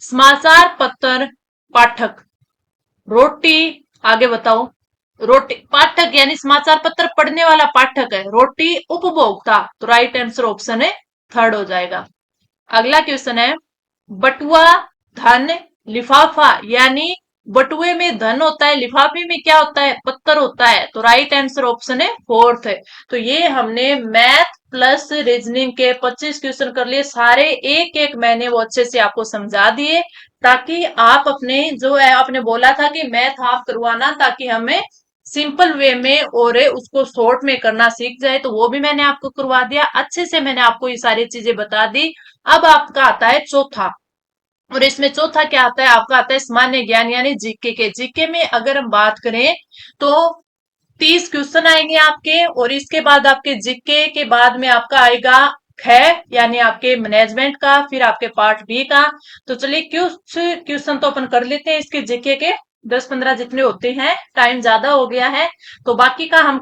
[SPEAKER 1] समाचार पत्र पाठक, रोटी, आगे बताओ, रोटी पाठक यानी समाचार पत्र पढ़ने वाला पाठक है, रोटी उपभोक्ता, तो राइट आंसर ऑप्शन है थर्ड हो जाएगा। अगला क्वेश्चन है, बटुआ, धन, लिफाफा, यानी बटुए में धन होता है, लिफाफे में क्या होता है, पत्थर होता है। तो राइट आंसर ऑप्शन है फोर्थ है। तो ये हमने मैथ प्लस रीजनिंग के 25 क्वेश्चन कर लिए, सारे एक एक मैंने वो अच्छे से आपको समझा दिए, ताकि आप अपने जो है, आपने बोला था कि मैथ आप करवाना ताकि हमें सिंपल वे में और उसको शॉर्ट में करना सीख जाए, तो वो भी मैंने आपको करवा दिया अच्छे से, मैंने आपको ये सारी चीजें बता दी। अब आपका आता है चौथा, और इसमें चौथा क्या आता है, आपका आता है सामान्य ज्ञान यानी जीके के। जीके में अगर हम बात करें तो 30 क्वेश्चन आएंगे आपके, और इसके बाद आपके जीके के बाद में आपका आएगा ख यानी आपके मैनेजमेंट का, फिर आपके पार्ट बी का। तो चलिए कुछ क्वेश्चन तो अपन कर लेते हैं इसके जीके के, 10-15 जितने होते हैं, टाइम ज्यादा हो गया है। तो बाकी का हम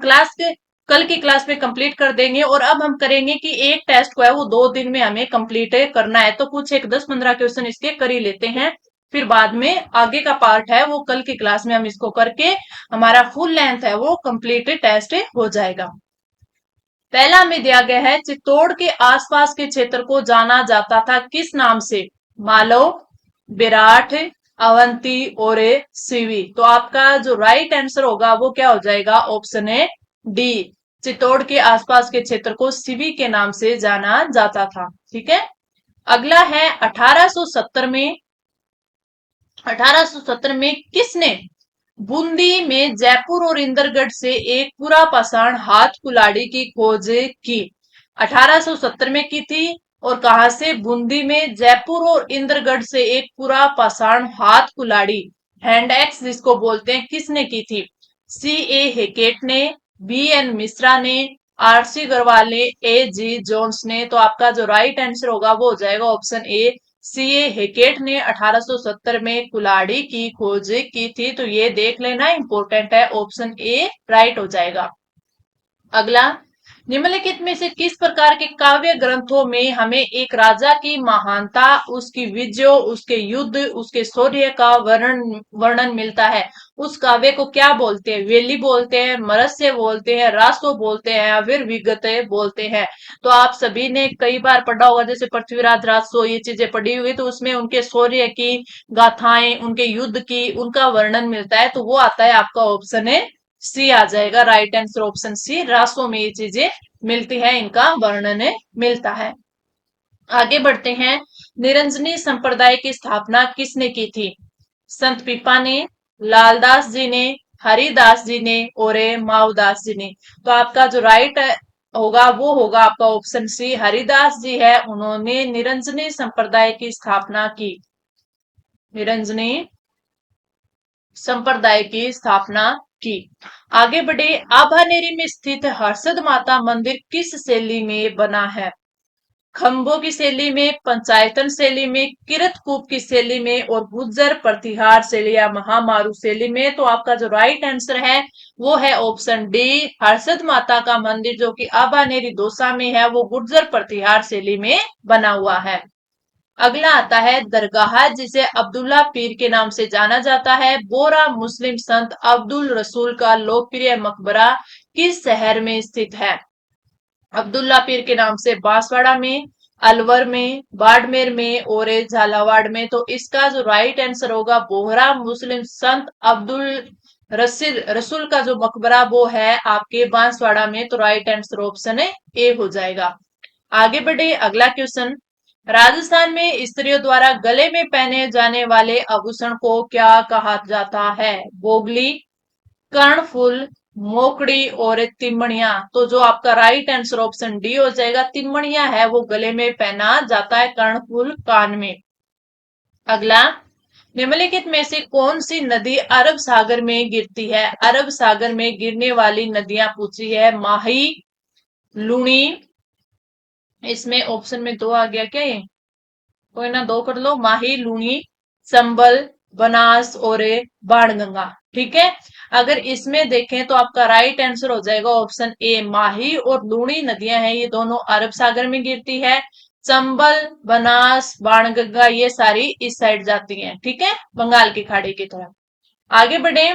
[SPEAKER 1] कल की क्लास में कंप्लीट कर देंगे। और अब हम करेंगे कि एक टेस्ट को है वो 2 दिन में हमें कंप्लीट करना है, तो कुछ एक 10-15 क्वेश्चन इसके कर ही लेते हैं, फिर बाद में आगे का पार्ट है वो कल की क्लास में हम इसको करके हमारा फुल लेंथ है वो कंप्लीट टेस्ट हो जाएगा। पहला हमें दिया गया है, चित्तौड़ के आसपास के क्षेत्र को जाना जाता था किस नाम से, मालव, विराट, अवंती और सीवी। तो आपका जो राइट आंसर होगा वो क्या हो जाएगा, ऑप्शन है डी, चित्तौड़ के आसपास के क्षेत्र को सीवी के नाम से जाना जाता था। ठीक है। अगला है 1870 में, 1870 में किसने बूंदी में जयपुर और इंदरगढ़ से एक पूरा पाषाण हाथ कुल्हाड़ी की खोज की। 1870 में की थी, और कहा से, बूंदी में जयपुर और इंदरगढ़ से एक पूरा पाषाण हाथ कुल्हाड़ी, हैंड एक्स जिसको बोलते हैं, किसने की थी, सी ए हेकेट ने, बी एन मिश्रा ने, आर सी गरवाल ने, ए जी जोन्स ने। तो आपका जो राइट आंसर होगा वो हो जाएगा ऑप्शन ए, सीए हेकेट ने 1870 में कुल्हाड़ी की खोज की थी। तो ये देख लेना, इंपॉर्टेंट है, ऑप्शन ए राइट हो जाएगा। अगला, निम्नलिखित में से किस प्रकार के काव्य ग्रंथों में हमें एक राजा की महानता, उसकी विजय, उसके युद्ध, उसके शौर्य का वर्णन वर्णन मिलता है। उस काव्य को क्या बोलते हैं, वेली बोलते हैं, मरस्य बोलते हैं, रासो बोलते हैं, या फिर विगत बोलते हैं। तो आप सभी ने कई बार पढ़ा होगा, जैसे पृथ्वीराज रासो, ये चीजें पढ़ी हुई, तो उसमें उनके शौर्य की गाथाएं, उनके युद्ध की, उनका वर्णन मिलता है। तो वो आता है आपका ऑप्शन है सी आ जाएगा, right answer option C, Raso में ये चीजें मिलती है, इनका वर्णन मिलता है। आगे बढ़ते हैं, निरंजनी संप्रदाय की स्थापना किसने की थी, संत पीपा ने, लालदास जी ने, हरिदास जी ने और माऊदास जी ने। तो आपका जो राइट होगा वो होगा आपका ऑप्शन सी, हरिदास जी है, उन्होंने निरंजनी संप्रदाय की स्थापना की, निरंजनी संप्रदाय की स्थापना की। आगे बढ़े, आभानेरी में स्थित हर्षद माता मंदिर किस शैली में बना है, खंबों की शैली में, पंचायतन शैली में, किरतकूप की शैली में और गुर्जर प्रतिहार शैली या महामारू शैली में। तो आपका जो राइट आंसर है वो है ऑप्शन डी, हर्षद माता का मंदिर जो कि आभानेरी दौसा में है, वो गुर्जर प्रतिहार शैली में बना हुआ है। अगला आता है दरगाह, जिसे अब्दुल्ला पीर के नाम से जाना जाता है। बोरा मुस्लिम संत अब्दुल रसूल का लोकप्रिय मकबरा किस शहर में स्थित है, अब्दुल्ला पीर के नाम से बांसवाड़ा में, अलवर में, बाड़मेर में और झालावाड़ में। तो इसका जो राइट आंसर होगा, बोहरा मुस्लिम संत अब्दुल रसूल का जो मकबरा वो है आपके बांसवाड़ा में। तो राइट आंसर ऑप्शन है ए हो जाएगा। आगे बढ़े, अगला क्वेश्चन, राजस्थान में स्त्रियों द्वारा गले में पहने जाने वाले आभूषण को क्या कहा जाता है, बोगली, कर्णफूल, मोकड़ी और तिमणिया। तो जो आपका राइट आंसर ऑप्शन डी हो जाएगा, तिमणिया है वो गले में पहना जाता है, कर्णफूल कान में। अगला, निम्नलिखित में से कौन सी नदी अरब सागर में गिरती है, अरब सागर में गिरने वाली नदियां पूछी है, माही, लूणी, इसमें ऑप्शन में दो आ गया क्या ये, कोई ना दो कर लो, माही, लूणी, संबल, बनास और बाणगंगा। ठीक है। अगर इसमें देखें तो आपका राइट आंसर हो जाएगा ऑप्शन ए, माही और लूणी नदियां हैं, ये दोनों अरब सागर में गिरती है। चंबल, बनास, बाणगंगा ये सारी इस साइड जाती हैं, ठीक है, बंगाल की खाड़ी की तरफ। आगे बढ़े,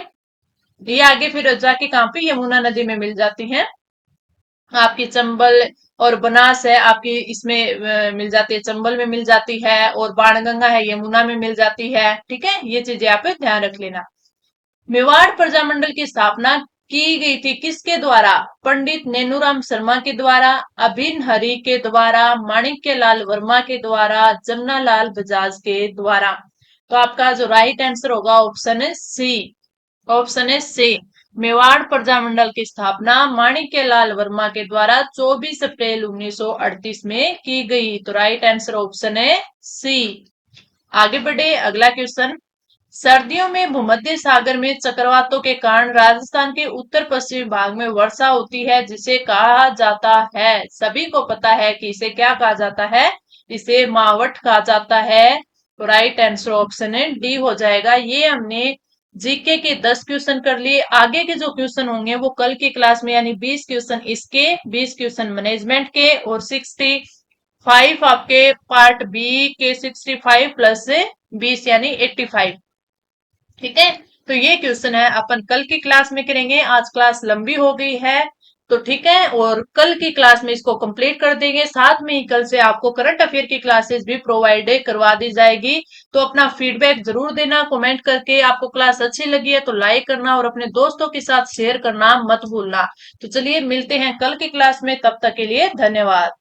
[SPEAKER 1] ये आगे फिर जाके कहां पे, यमुना नदी में मिल जाती हैं। आपकी चंबल और बनास है आपकी इसमें मिल जाती है, चंबल में मिल जाती है, और बाणगंगा है यमुना में मिल जाती है। ठीक है, ये चीजें आप ध्यान रख लेना। मेवाड़ प्रजामंडल की स्थापना की गई थी किसके द्वारा? पंडित नेनूराम शर्मा के द्वारा, अभिन हरि के द्वारा, माणिक्य लाल वर्मा के द्वारा, जमना लाल बजाज के द्वारा। तो आपका जो राइट आंसर होगा ऑप्शन है सी। ऑप्शन है सी। मेवाड़ प्रजामंडल की स्थापना माणिक्य लाल वर्मा के द्वारा 24 अप्रैल 1938 में की गई। तो राइट आंसर ऑप्शन है सी। आगे बढ़े, अगला क्वेश्चन। सर्दियों में भूमध्य सागर में चक्रवातों के कारण राजस्थान के उत्तर पश्चिमी भाग में वर्षा होती है, जिसे कहा जाता है, सभी को पता है कि इसे क्या कहा जाता है, इसे मावठ कहा जाता है। तो राइट आंसर ऑप्शन है डी हो जाएगा। ये हमने जीके के 10 क्वेश्चन कर लिए। आगे के जो क्वेश्चन होंगे वो कल की क्लास में, यानी 20 क्वेश्चन इसके, 20 क्वेश्चन मैनेजमेंट के, और 65 आपके पार्ट बी के, 65 प्लस 20 यानी 85। ठीक है, तो ये क्वेश्चन है अपन कल की क्लास में करेंगे। आज क्लास लंबी हो गई है, तो ठीक है, और कल की क्लास में इसको कंप्लीट कर देंगे। साथ में ही कल से आपको करंट अफेयर की क्लासेस भी प्रोवाइड करवा दी जाएगी। तो अपना फीडबैक जरूर देना कमेंट करके। आपको क्लास अच्छी लगी है तो लाइक करना और अपने दोस्तों के साथ शेयर करना मत भूलना। तो चलिए मिलते हैं कल की क्लास में, तब तक के लिए धन्यवाद।